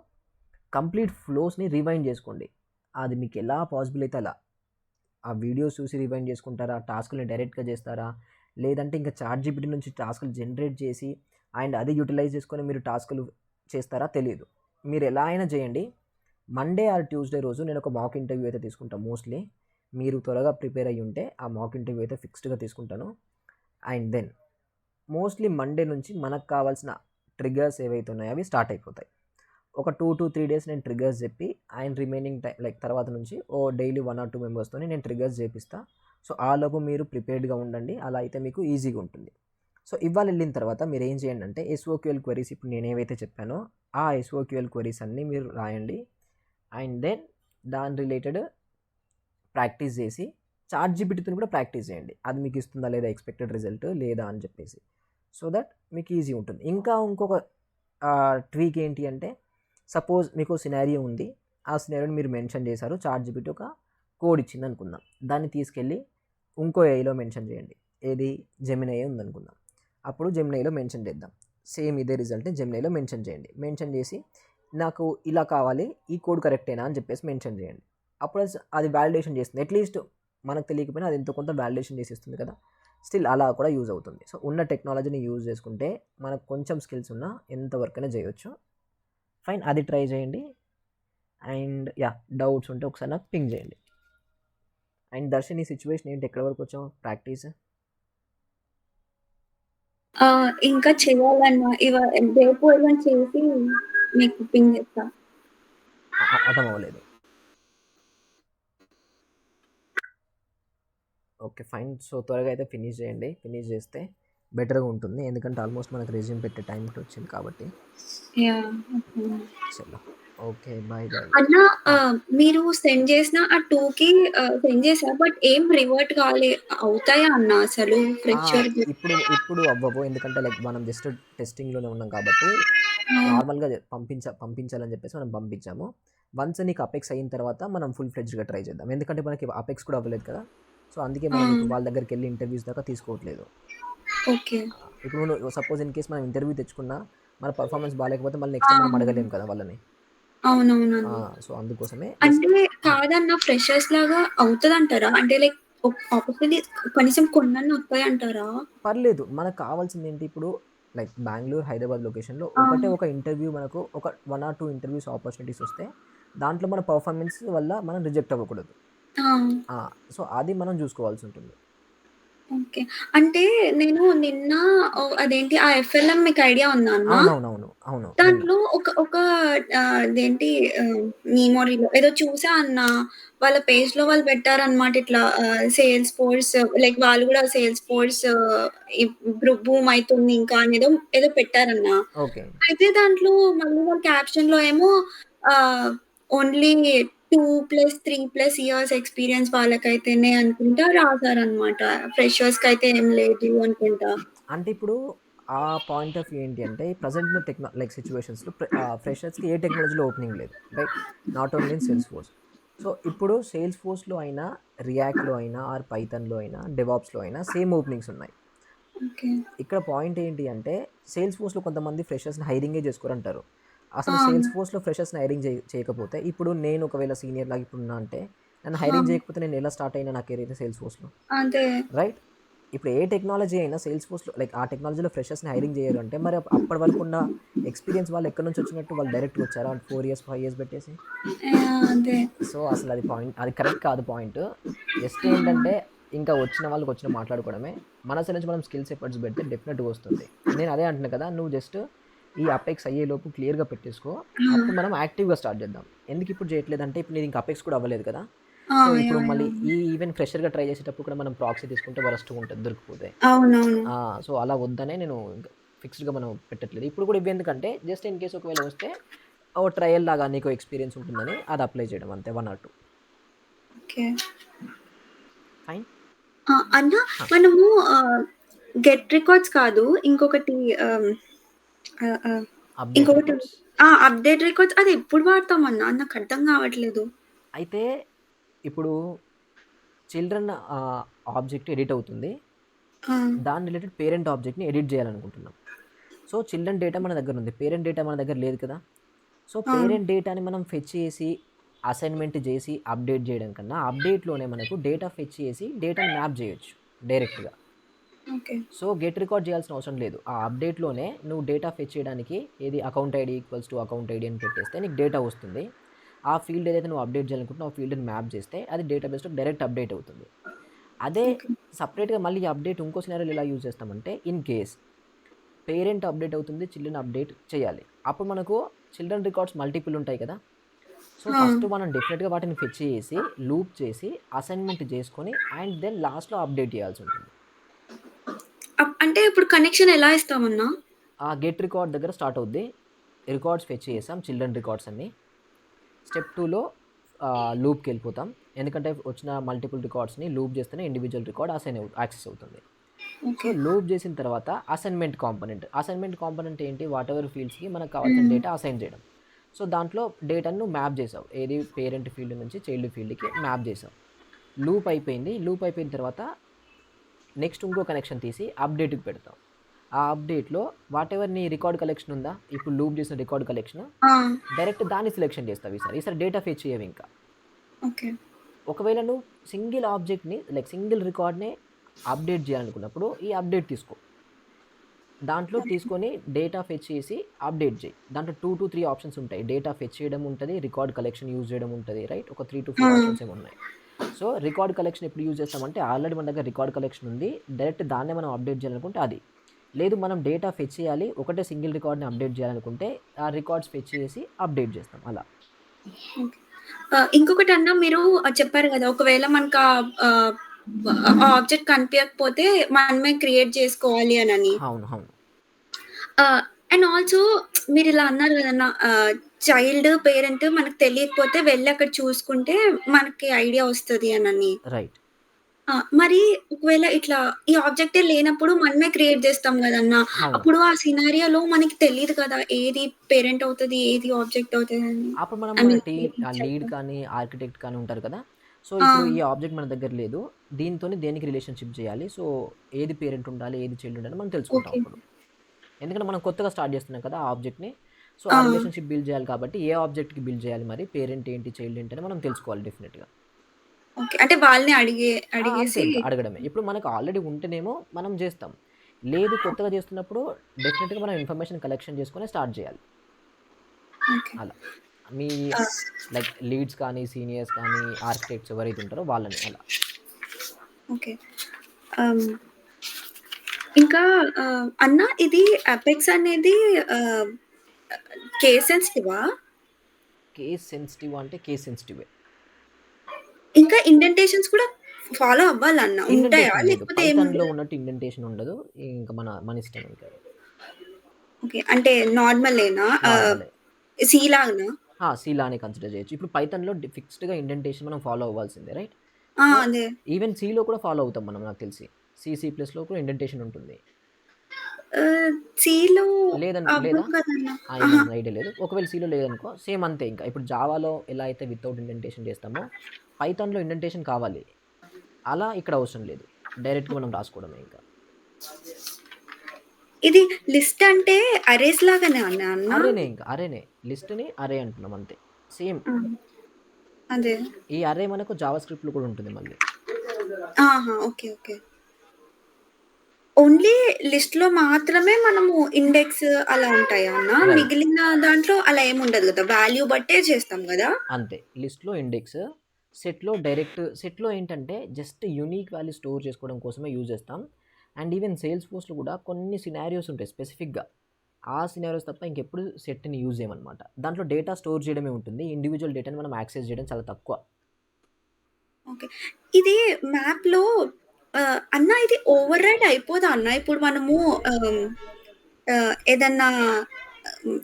కంప్లీట్ ఫ్లోస్ని రివైండ్ చేసుకోండి. అది మీకు ఎలా పాసిబుల్ అయితే అలా ఆ వీడియోస్ చూసి రివైండ్ చేసుకుంటారా, టాస్క్ని డైరెక్ట్గా చేస్తారా, లేదంటే ఇంకా చాట్ జీపీటీ నుంచి టాస్క్లు జనరేట్ చేసి అండ్ అది యూటిలైజ్ చేసుకొని మీరు టాస్క్లు చేస్తారా తెలియదు. మీరు ఎలా అయినా చేయండి. మండే ఆర్ ట్యూస్డే రోజు నేను ఒక మాక్ ఇంటర్వ్యూ అయితే తీసుకుంటాను. మోస్ట్లీ మీరు త్వరగా ప్రిపేర్ అయ్యి ఉంటే ఆ మాక్ ఇంటర్వ్యూ అయితే ఫిక్స్డ్గా తీసుకుంటాను. అండ్ దెన్ మోస్ట్లీ మండే నుంచి మనకు కావాల్సిన ట్రిగర్స్ ఏవైతే ఉన్నాయో అవి స్టార్ట్ అయిపోతాయి. ఒక 2 to 3 days నేను ట్రిగర్స్ చెప్పి అండ్ రిమైనింగ్ టైం లైక్ తర్వాత నుంచి డైలీ 1 or 2 మెంబర్స్తో నేను ట్రిగర్స్ చేపిస్తా. సో ఆ లోపు మీరు ప్రిపేర్డ్గా ఉండండి, అలా అయితే మీకు ఈజీగా ఉంటుంది. సో ఇవాళ వెళ్ళిన తర్వాత మీరు ఏం చేయండి అంటే ఎస్ఓక్యూఎల్ క్వరీస్ ఇప్పుడు నేను ఏవైతే చెప్పానో ఆ ఎస్ఓక్యూఎల్ క్వరీస్ అన్నీ మీరు రాయండి. అండ్ దెన్ దాని రిలేటెడ్ ప్రాక్టీస్ చేసి చాట్ జీపీటీతో కూడా ప్రాక్టీస్ చేయండి, అది మీకు ఇస్తుందా లేదా ఎక్స్పెక్టెడ్ రిజల్ట్ లేదా అని చెప్పేసి, సో దట్ మీకు ఈజీ ఉంటుంది. ఇంకా ఇంకొక ట్వీక్ ఏంటి అంటే సపోజ్ మీకు సినారియో ఉంది, ఆ సినారియోని మీరు మెన్షన్ చేశారు, చాట్ జీపీటీ ఒక కోడ్ ఇచ్చింది అనుకుందాం, దాన్ని తీసుకెళ్ళి ఇంకో ఏఐలో మెన్షన్ చేయండి. ఏది, జెమినీ AI ఉందనుకుందాం, అప్పుడు జెమినీలో మెన్షన్ చేద్దాం. సేమ్ ఇదే రిజల్ట్ని జెమినీలో మెన్షన్ చేయండి. మెన్షన్ చేసి నాకు ఇలా కావాలి, ఈ కోడ్ కరెక్టేనా అని చెప్పేసి మెన్షన్ చేయండి. అప్పుడు అది వ్యాలిడేషన్ చేస్తుంది, అట్లీస్ట్ మనకు తెలియకపోయినా అది ఎంతో కొంత వ్యాలిడేషన్ చేసేస్తుంది కదా. స్టిల్ అలా కూడా యూజ్ అవుతుంది. సో ఉన్న టెక్నాలజీని యూజ్ చేసుకుంటే మనకు కొంచెం స్కిల్స్ ఉన్నా ఎంత వర్క్ అయినా చేయొచ్చు. ఫైన్, అది ట్రై చేయండి. అండ్ డౌట్స్ ఉంటే ఒకసారి నాకు పింగ్ చేయండి. అండ్ దర్శన్, ఈ సిచ్యువేషన్ ఏంటి, ఎక్కడి వరకు వచ్చావు ప్రాక్టీస్? ఇంకా చేయాలన్నా రేపు చేసి మీకు పింగ్ చేస్తా. అర్థం అవ్వలేదు. ఓకే. ఫైన్. సో, త్వరగా అయితే ఫినిష్ చేయండి. ఫినిష్ చేస్తే బెటర్‌గా ఉంటుంది. ఎందుకంటే ఆల్మోస్ట్ మనకు రెజ్యూమ్ పెట్టే టైం కూడా వచ్చింది కాబట్టి. యాహ్! ఓకే. చలో. ఓకే. బాయ్. బాయ్. అన్న ఆ! మీరు సెండ్ చేసిన ఆ 2కి సెండ్ చేసారు. బట్ ఏం రివర్ట్ అవుతాయా అన్న అసలు ఆ! ఫ్రెషర్‌కి? ఇప్పుడు అవ్వవు. ఎందుకంటే లైక్ మనం జస్ట్ టెస్టింగ్‌లోనే ఉన్నాం కాబట్టి ఆ! నార్మల్‌గా పంపించాలని చెప్పేసి మనం పంపించాము. వన్స్ నీకు అపెక్స్ అయిన తర్వాత మనం ఫుల్ ఫ్లెడ్జ్డ్‌గా ట్రై చేద్దాం. ఎందుకంటే మనకి అపెక్స్ కూడా అవ్వలేదు కదా! సో, అందుకే ఆ! మనం ఇప్పుడు వాళ్ళ దగ్గరికెళ్ళి ఇంటర్వ్యూస్ దాకా తీసుకోవట్లేదు. ఓకే. ఇప్పుడు నువ్వు సపోజ్ ఇన్ కేస్ మనం ఇంటర్వ్యూ తెచ్చుకున్నా మన పెర్ఫార్మన్స్ బాలేకపోతే మళ్ళీ నెక్స్ట్ ఆ! టైమ్ మనం అడగలేం కదా వాళ్ళని. ఆ! అవునవునన్న. సో, అందుకోసమే జస్ట్ అంటే ఆ! కాదన్న ఫ్రెషర్స్ లాగా అవుతదంటారా? అంటే లైక్ ఆపర్చునిటీ కనీసం కొన్నన్నా వస్తాయంటారా? పర్లేదు. మనకు కావాల్సిందేంటి ఇప్పుడు లైక్ బెంగుళూరు, హైదరాబాద్ లొకేషన్‌లో ఆ! ఒకటే ఒక ఇంటర్వ్యూ మనకు ఒక 1 ఆర్ 2 ఇంటర్వ్యూస్ ఆపర్చునిటీస్ వస్తే, దాంట్లో మన పెర్ఫార్మన్స్ వల్ల మనం రిజెక్ట్ అవ్వకూడదు. ఆ! ఆ! సో, అది మనం జూసుకోవాల్సుంటుంది. ఓకే. అంటే నేను నిన్న అదేంటి ఆ ఎఫ్ఎల్ఎం మీకు ఐడియా ఉందా అన్న? అవునవునవును. అవును. విన్నా. దాంట్లో ఒక ఒక అదేంటి మెమోరీలో ఏదో చూసా అన్న. వాళ్ళ పేజ్‌లో వాళ్ళు పెట్టారనమాట ఇట్లా సేల్స్ ఫోర్స్ లైక్ వాళ్ళు గూడా సేల్స్ ఫోర్స్ బూమ్ అయితుంది ఇంకా అనేదో ఏదో పెట్టారన్న. ఓకే. అయితే దాంట్లో మళ్ళీ వాళ్ళ క్యాప్షన్‌లో ఏమో ఆహ్, ఓన్లీ 2+3+ ఇయర్స్ ఎక్స్‌పీరియన్స్ వాళ్ళకైతేనే అనుకుంటా రాసారనమాట. ఫ్రెషర్స్‌కైతే ఏం లేదు అనుకుంటా. అంటే ఇప్పుడు ఆ పాయింట్ ఆఫ్ వ్యూ ఏంటి అంటే, ప్రెజెంట్ ఉన్న లైక్ సిట్యుయేషన్స్‌లో ఫ్రెషర్స్‌కి ఏ టెక్నాలజీలో ఓపెనింగ్ లేదు. రైట్? నాట్ ఓన్లీ ఇన్ హ్మ్. సేల్స్‌ఫోర్స్. సో, ఇప్పుడు సేల్స్‌ఫోర్స్‌లో అయినా, రియాక్ట్‌లో అయినా, ఆర్ పైథాన్‌లో అయినా, డెవాప్స్‌లో అయినా సేమ్ ఓపెనింగ్స్ ఉన్నాయి. ఓకే. ఇక్కడ పాయింట్ ఏంటి అంటే, సేల్స్ ఫోర్స్‌లో కొంతమంది ఫ్రెషర్స్‌ని హైరింగే చేసుకోరంటారు. ఆ! అసలు సేల్స్ ఫోర్స్‌లో ఫ్రెషర్స్‌ని హైరింగ్ చేయకపోతే, ఇప్పుడు నేను ఒకవేళ సీనియర్‌లాగా ఇప్పుడున్నా అంటే, నన్ను ఆ! హైరింగ్ చేయకపోతే నేను ఎలా స్టార్ట్ అయినా నా కెరీర్ సేల్స్ ఫోర్స్‌లో. అదే. రైట్? ఇప్పుడు ఏ టెక్నాలజీ అయినా సేల్స్ ఫోర్స్‌లో లైక్ ఆ టెక్నాలజీలో ఫ్రెషర్స్‌ని హైరింగ్ చేయరు అంటే, మరి అప్పటి వరకున్న ఎక్స్‌పీరియన్స్ వాళ్ళు ఎక్కడి నుంచి వచ్చినట్టు వాళ్ళు డైరెక్ట్‌గా వచ్చారా? 4 ఇయర్స్, 5 ఇయర్స్ పెట్టేసి? అదే. సో, అసలది పాయింట్ అది కరెక్ట్ కాదు పాయింట్. జస్ట్ ఏంటంటే, ఇంకా వచ్చిన వాళ్ళకి వచ్చిన మాట్లాడుకోవడమే. మన సైడ్ నుంచి మనం స్కిల్స్ ఎఫర్ట్స్ పెడితే డెఫినెట్‌గా వస్తుంది. నేను అదే అంటున్నా కదా! నువ్వు జస్ట్ ఈ అపెక్స్ అయ్యేలోపు క్లియర్‌గా పెట్టేసుకో. ఆ! అప్పుడు మనం యాక్టివ్‌గా స్టార్ట్ చేద్దాం. ఎందుకు ఇప్పుడు చేయట్లేదంటే, ఇప్పుడు నీది ఇంకా అపెక్స్ కూడా అవ్వలేదు కదా! ఆ! సో, ఇప్పుడు యాహ్! మళ్ళీ యాహ్! ఈవెన్ ఫ్రెషర్‌గా ట్రై చేసేటప్పుడు కూడా మనం ప్రాక్సీ తీసుకుంటే వరస్ట్‌గా ఉంటది దొరికిపోతే. అవునవును. ఆ! సో, అలా వద్దనే నేను ఇంక ఫిక్స్డ్‌గా మనం పెట్టట్లేదు. ఇప్పుడు కూడా ఇవెందుకంటే, జస్ట్ ఇన్ కేస్ ఒకవేళ వస్తే ఓ ట్రయల్ లాగా నీకు ఎక్స్‌పీరియన్స్ ఉంటుందని అది అప్లై చేయడం అంతే 1 ఆర్ 2. ఓకే. ఫైన్. అన్న ఆ! మనము గెట్ రికార్డ్స్ కాదు ఇంకొకటి ఆహ్, ఆహ్, అప్‌డేట్ ఇంకొకటి రికార్డ్స్. అప్‌డేట్ రికార్డ్స్ అది ఎప్పుడు వాడతామన్నా? నాకర్థం కావట్లేదు. అయితే ఇప్పుడు చిల్డ్రన్ ఆబ్జెక్ట్ ఎడిట్ అవుతుంది. ఆ! దాని రిలేటెడ్ పేరెంట్ ఆబ్జెక్ట్‌ని ఎడిట్ చేయాలనుకుంటున్నాం. సో, చిల్డ్రన్ డేటా మన దగ్గరుంది. పేరెంట్ డేటా మన దగ్గర లేదు కదా! సో, ఆ! పేరెంట్ డేటాని మనం ఫెచ్ చేసి, అసైన్‌మెంట్ చేసి, అప్‌డేట్ చేయడం కన్నా, అప్‌డేట్‌లోనే మనకు డేటా ఫెచ్ చేసి, డేటాని మ్యాప్ చేయొచ్చు డైరెక్ట్‌గా. ఓకే. సో, గెట్ రికార్డ్ చేయాల్సిన అవసరం లేదు. ఆ అప్‌డేట్‌లోనే నువ్వు డేటా ఫెచ్ చేయడానికి ఏది account ID equals to account ID అని పెట్టేస్తే నీకు డేటా వస్తుంది. ఆ ఫీల్డ్ ఏదైతే నువ్వు అప్‌డేట్ చేయాలనుకుంటున్నావో ఆ ఫీల్డ్‌ని మ్యాప్ చేస్తే అది డేటాబేస్‌లో డైరెక్ట్ అప్‌డేట్ అవుతుంది. అదే ఓకే. సెపరేట్‌గా మళ్ళీ అప్‌డేట్ ఇంకో సినారియోలో ఎలా యూజ్ చేస్తామంటే, ఇన్ కేస్ పేరెంట్ అప్‌డేట్ అవుతుంది, చిల్డ్రన్ అప్‌డేట్ చేయాలి. అప్పుడు మనకు చిల్డ్రన్ రికార్డ్స్ మల్టిపుల్ ఉంటాయి కదా! సో, ఆ! ఫస్ట్ మనం డెఫినిట్‌గా వాటిని ఫెచ్ చేసి, లూప్ చేసి, అసైన్‌మెంట్ చేసుకొని అండ్ దెన్ లాస్ట్‌లో అప్‌డేట్ చేయాల్సుంటుంది. అంటే ఇప్పుడు కనెక్షన్ ఎలా ఇస్తామన్నా? ఆ గెట్ రికార్డ్ దగ్గర స్టార్ట్ అవుద్ది. రికార్డ్స్ ఫెచ్ చేసాం చిల్డ్రన్ రికార్డ్స్ అన్నీ. స్టెప్ 2లో లూప్‌కెళ్ళిపోతాం. ఎందుకంటే వచ్చిన మల్టిపుల్ రికార్డ్స్‌ని లూప్ చేస్తేనే ఇండివిడ్యువల్ రికార్డ్ యాక్సెస్ అవుతుంది. So, okay. లూప్ చేసిన తర్వాత అసైన్‌మెంట్ కాంపోనెంట్. అసైన్‌మెంట్ కాంపోనెంట్ ఏంటి? వాటెవర్ ఫీల్డ్స్‌కి మనకు కావాల్సిన హ్మ్. డేటా అసైన్ చేయడం. సో, దాంట్లో డేటాను నువ్వు మ్యాప్ చేసావు. ఏది పేరెంట్ ఫీల్డ్ నుంచి చైల్డ్ ఫీల్డ్‌కి మ్యాప్ చేసావు. లూప్ అయిపోయింది. లూప్ అయిపోయిన తర్వాత నెక్స్ట్ ఇంకో కనెక్షన్ తీసి అప్డేట్‌కి పెడతాం. ఆ అప్డేట్‌లో వాటెవర్ నీ రికార్డ్ కలెక్షన్ ఉందా? ఇప్పుడు లూప్ చేసిన రికార్డ్ కలెక్షన్ ఆ! డైరెక్ట్ దాన్ని సెలక్షన్ చేస్తావు ఈసారి. ఈసారి డేటా ఫెచ్ చేయవింకా. ఓకే. ఒకవేళ నువ్వు సింగిల్ ఆబ్జెక్ట్‌ని లైక్ సింగిల్ రికార్డ్‌నే అప్డేట్ చేయాలనుకున్నప్పుడు ఈ అప్డేట్ తీసుకో. దాంట్లో ఓకే. తీసుకొని డేటా ఫెచ్ చేసి అప్డేట్ చేయి. దాంట్లో 2-3 ఆప్షన్స్ ఉంటాయి. డేటా ఫెచ్ చేయడం ఉంటది. రికార్డ్ కలెక్షన్ యూజ్ చేయడం ఉంటది. రైట్? ఒక ఆ! 3-4 ఆప్షన్స్ ఏమో ఉన్నాయి. సో, రికార్డ్ కలెక్షన్ ఎప్పుడు యూజ్ చేస్తామంటే ఆల్రెడీ మన దగ్గర రికార్డ్ కలెక్షన్ ఉంది. డైరెక్ట్ దాన్నే మనం అప్డేట్ చేయాలనుకుంటే అది. లేదు మనం డేటా ఫెచ్ చేయాలి. ఒకటే సింగిల్ రికార్డ్‌ని అప్డేట్ చేయాలనుకుంటే ఆ రికార్డ్స్ ఫెచ్ చేసి అప్డేట్ చేస్తాం అలా. ఓకే. ఇంకొకటన్నా మీరు చెప్పారు గదా! ఒకవేళ మనకా ఆ ఆబ్జెక్ట్ కనిపియకపోతే మనమే క్రియేట్ చేసుకోవాలి అనని. అవును. అవును. ఆహ్, అండ్ ఆల్సో మీరిలా అన్నారు గదన్నా చైల్డ్, పేరెంట్ మనకు తెలియకపోతే వెళ్లి అక్కడ చూసుకుంటే మనకి ఐడియా వస్తది అనని. రైట్. మరి ఒకవేళ ఇట్లా ఈ ఆబ్జెక్టే లేనప్పుడు మనమే క్రియేట్ జేస్తాం గదన్నా! అవును. అప్పుడు ఆ సినారియోలో మనకి తెలీదు కదా! ఏది పేరెంట్ అవుతది, ఏది ఆబ్జెక్ట్ అవుతదని. అప్పుడు మనం ఐ మన మీన్ టీమ్ ఏది లీడ్ చైల్డ్. కానీ, ఆర్కిటెక్ట్ కానీ ఉంటారు కదా! సో, ఆ! ఇప్పుడు ఈ ఆబ్జెక్ట్ మన దగ్గర లేదు. దీనితోని దేనికి రిలేషన్‌షిప్ చేయాలి? సో, ఏది పేరెంట్ ఉండాలి? ఏది చైల్డ్ ఉండాలి? మనం తెలుసుకుంటాం ఓకే. అప్పుడు. ఎందుకంటే మనం కొత్తగా స్టార్ట్ చేస్తున్నాం కదా! ఆ ఆబ్జెక్ట్‌ని. సో, ఆ! ఆ రిలేషన్‌షిప్ బిల్డ్ చేయాలి కాబట్టి ఏ ఆబ్జెక్ట్‌కి బిల్డ్ చేయాలి మరి? పేరెంట్ ఏంటి? చైల్డ్ ఏంటి? అని మనం తెలుసుకోవాలి డెఫినిట్‌గా. ఓకే. అంటే వాళ్ళని అంతే అడిగేసి ఇంకా అడగడమే. ఇప్పుడు మనకు ఆల్రెడీ ఉంటేనేమో మనం జేస్తాం. లేదు కొత్తగా చేస్తున్నప్పుడు డెఫినిట్‌గా మనం ఇన్ఫర్మేషన్ కలెక్షన్ చేసుకొని స్టార్ట్ చేయాలి. ఓకే. అలా. మీ ఆ! లైక్ లీడ్స్ కానీ, సీనియర్స్ కానీ, ఆర్కిటెక్ట్స్ ఎవరైతే ఉంటారో వాళ్ళని అలా. ఓకే. ఆహ్, ఇంకా అన్న ఇది అపెక్స్ అనేది ఆహ్, కేస్ సెన్సిటివా? కేస్ సెన్సిటివ్ అంటే కేస్ సెన్సిటివే. ఇంకా ఇండెంటేషన్స్ కూడా ఫాలో అవ్వాలన్న. ఉంటాయా? ఇండెంటేషన్ లేదు. లేకపోతే పైథాన్‌లో ఏముండదా? ఉన్నట్టు ఇండెంటేషన్ ఉండదు. ఇంక మన ఇష్టం ఇంక అది. ఓకే. అంటే నార్మలేనా? నార్మలే. సి లాగానా? సి లానే కన్సిడర్ చేయొచ్చు. ఇప్పుడు పైథాన్‌లో ఫిక్స్‌డ్‌గా ఇండెంటేషన్ మనం ఫాలో అవ్వాల్సిందే రైట్? ఆ! సో, అదే. ఈవెన్ సిలో కూడా ఫాలో అవుతాం మనం నాకు తెలిసి. సి ప్లస్‌లో కూడా ఇండెంటేషన్ ఉంటుంది. సిలో లేదా? అవ్వదు కదన్న. ఏమో ఆహా! ఐడియా లేదు. ఒకవేళ సీలో లేదనుకో సేమ్ అంతే ఇంకా. ఇప్పుడు జావాలో ఎలా అయితే వితౌట్ ఇండెంటేషన్ చేస్తామో, పైథాన్‌లో ఇండెంటేషన్ కావాలి. అలా ఇక్కడ అవసరం లేదు. డైరెక్ట్‌గా మనం రాసుకోవడమే ఇంకా. ఇది లిస్ట్ అంటే అరేస్ లాగానే అన్న? అరేనే ఇంకా. అరేనే. లిస్ట్‌ని అరే అంటున్నాం అంతే. సేమ్. ఆ! అదే. ఈ అరే మనకు జావా స్క్రిప్ట్‌లో కూడా ఉంటుంది మళ్ళీ. ఆహా! ఓకే. ఓకే. ఓన్లీ లిస్ట్‌లో మాత్రమే మనము ఇండెక్స్ అలా ఉంటాయా అన్న? రైట్. మిగిలిన దాంట్లో అలా ఏముండదు గదా! వాల్యూ బట్టే చేస్తాం గదా! అంతే. లిస్ట్‌లో ఇండెక్స్. సెట్‌లో ఏంటంటే జస్ట్ యూనిక్ వాల్యూ స్టోర్ చేసుకోవడం కోసమే యూజ్ చేస్తాం. అండ్ ఈవెన్ సేల్స్ ఫోర్స్‌లో కూడా కొన్ని సినారియోస్ ఉంటాయి స్పెసిఫిక్‌గా. ఆ సినారియోస్ తప్ప ఇంకెప్పుడు సెట్‌ని యూజ్ చేయమనమాట. దాంట్లో డేటా స్టోర్ చేయడమే ఉంటుంది. ఇండివిడ్యువల్ డేటాని మనం యాక్సెస్ చేయడం చాలా తక్కువ. ఓకే. ఇది మ్యాప్‌లో అన్న ఇది ఓవర్ రైడ్ అయిపోదా అన్న? ఇప్పుడు మనము ఆహ్, ఏదన్నా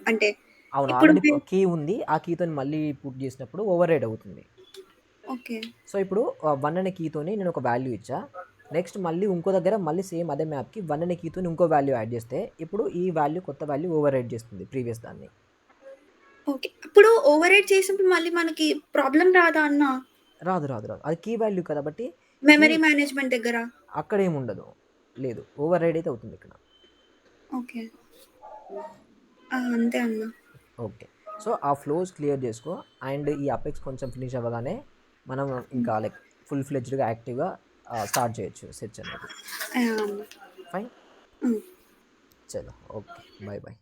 అంటే అవును. ఇప్పుడు ఆల్రెడీ కీ ఉంది. ఆ కీతోని మళ్ళీ పుట్ చేసినప్పుడు ఓవర్‌రైడ్ అవుతుంది. ఓకే. సో, ఇప్పుడు 1 అనే కీతోని నేను ఒక వాల్యూ ఇచ్చా. నెక్స్ట్ మళ్ళీ ఇంకో దగ్గర మళ్ళీ సేమ్ అదే మ్యాప్‌కి 1 అనే కీతోని ఇంకో వాల్యూ యాడ్ చేస్తే, ఇప్పుడు ఈ వాల్యూ కొత్త వాల్యూ ఓవర్‌రైడ్ చేస్తుంది ప్రీవియస్ దాన్ని. ఓకే. అప్పుడు ఓవర్ రైడ్ చేసినప్పుడు మళ్ళీ మనకి ప్రాబ్లమ్ రాదా అన్న? రాదు. అది కీ వాల్యూ కాబట్టి కీ మెమరీ మేనేజ్‌మెంట్ దగ్గర? అక్కడేముండదు. లేదు. ఓవర్‌రైడ్ అయితే అవుతుందిక్కడ. ఓకే. అంతే అన్న. ఓకే. సో, ఆ ఫ్లోస్ క్లియర్ చేసుకో. అండ్ ఈ అపెక్స్ కొంచెం ఫినిష్ అవ్వగానే మనం హ్మ్. ఇంకా లైక్ ఫుల్ ఫ్లెడ్జ్డ్‌గా యాక్టివ్‌గా స్టార్ట్ చేయొచ్చు సెర్చ్ అనేది. అన్న. ఫైన్. హ్మ్. చలో. ఓకే. బై.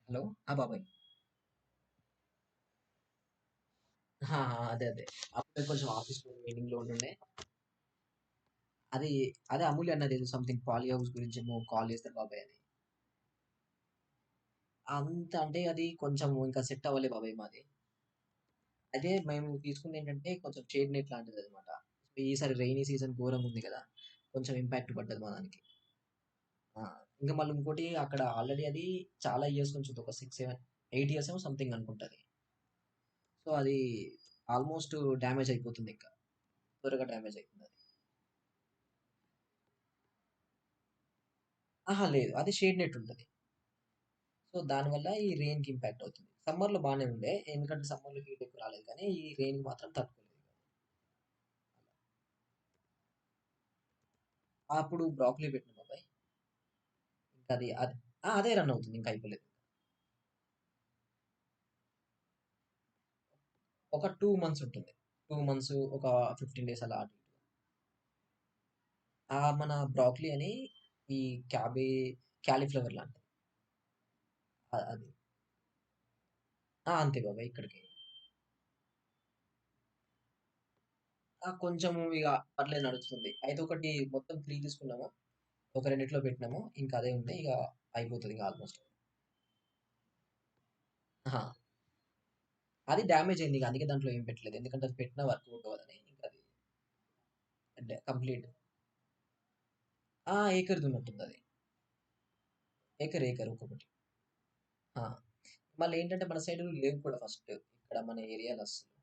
హలో. బాబాయ్. అదే. అప్పుడే కొంచెం ఆఫీస్‌లో మీటింగ్‌లో ఉంటుండే. అది అదే అమూల్య అన్నది ఏదో సంథింగ్ పాలీ హౌస్ గురించేమో కాల్ చేస్తారు బాబాయ్ అని. అంత అంటే అది కొంచెం ఇంకా సెట్ అవ్వలే బాబాయ్ మాది. అయితే మేము తీసుకుందేంటంటే కొంచెం షేడ్ నెట్ లాంటిదనమాట. ఈసారి రెయినీ సీజన్ ఘోరంగుంది కదా! కొంచెం ఇంపాక్ట్ పడ్డది మా దానికి. ఆ! ఇంక మళ్ళీ ఇంకోటి అక్కడ ఆల్రెడీ అది చాలా ఇయర్స్ నుంచి ఉంది. ఒక 6, 7, 8 ఇయర్స్ ఏమో సంథింగ్ అనుకుంటది. సో, అది ఆల్‌మోస్ట్ డ్యామేజ్ అయిపోతుందింక. త్వరగా డ్యామేజ్ అయితుందది. లేదు. అది షేడ్ నెట్ ఉంటది. సో, దానివల్ల ఈ రెయిన్‌కి ఇంపాక్ట్ అవుతుంది. సమ్మర్‌లో బానే ఉండే. ఎందుకంటే సమ్మర్‌లో హీట్ ఎక్కువ రాలేదు కానీ, ఈ రెయిన్‌కి మాత్రం తట్టుకోలేదు. అప్పుడు బ్రాకలీ పెట్టిన బాబాయ్. ఇంకది అది అదే రన్ అవుతుంది. ఇంకా అయిపోలేదు. ఒక 2 మంత్స్ ఉంటుంది. 2 మంత్స్ ఒక 15 డేస్ అలా అటు ఇటుగా. మన బ్రాకలీ అని ఈ క్యాబే కాలీఫ్లవర్ లాంటిది. అది. అంతే బాబాయ్ ఇక్కడికి. కొంచెము ఇగ పర్లేదు నడుస్తుంది. అయితే ఒకటి మొత్తం 3 తీసుకున్నాము. ఒక రెండిట్లో పెట్టినాము. ఇంకా అదే ఉంది. ఇగ అయిపోతది ఇంక ఆల్‌మోస్ట్. అహా! అది డ్యామేజ్ అయింది. ఇగ అందుకే దాంట్లో ఏం పెట్టలేదు. ఎందుకంటే అది పెట్టినా వర్కౌట్ అవ్వదని. ఇంక అది కంప్లీట్ ఏకర్‌ది ఉన్నట్టుందది. ఏకర్ ఒక్కొక్కటి. ఆ! మళ్ళేంటంటే మన సైడ్ లేవు కూడా ఫస్ట్. ఇక్కడ మన ఏరియాలో అస్సలు.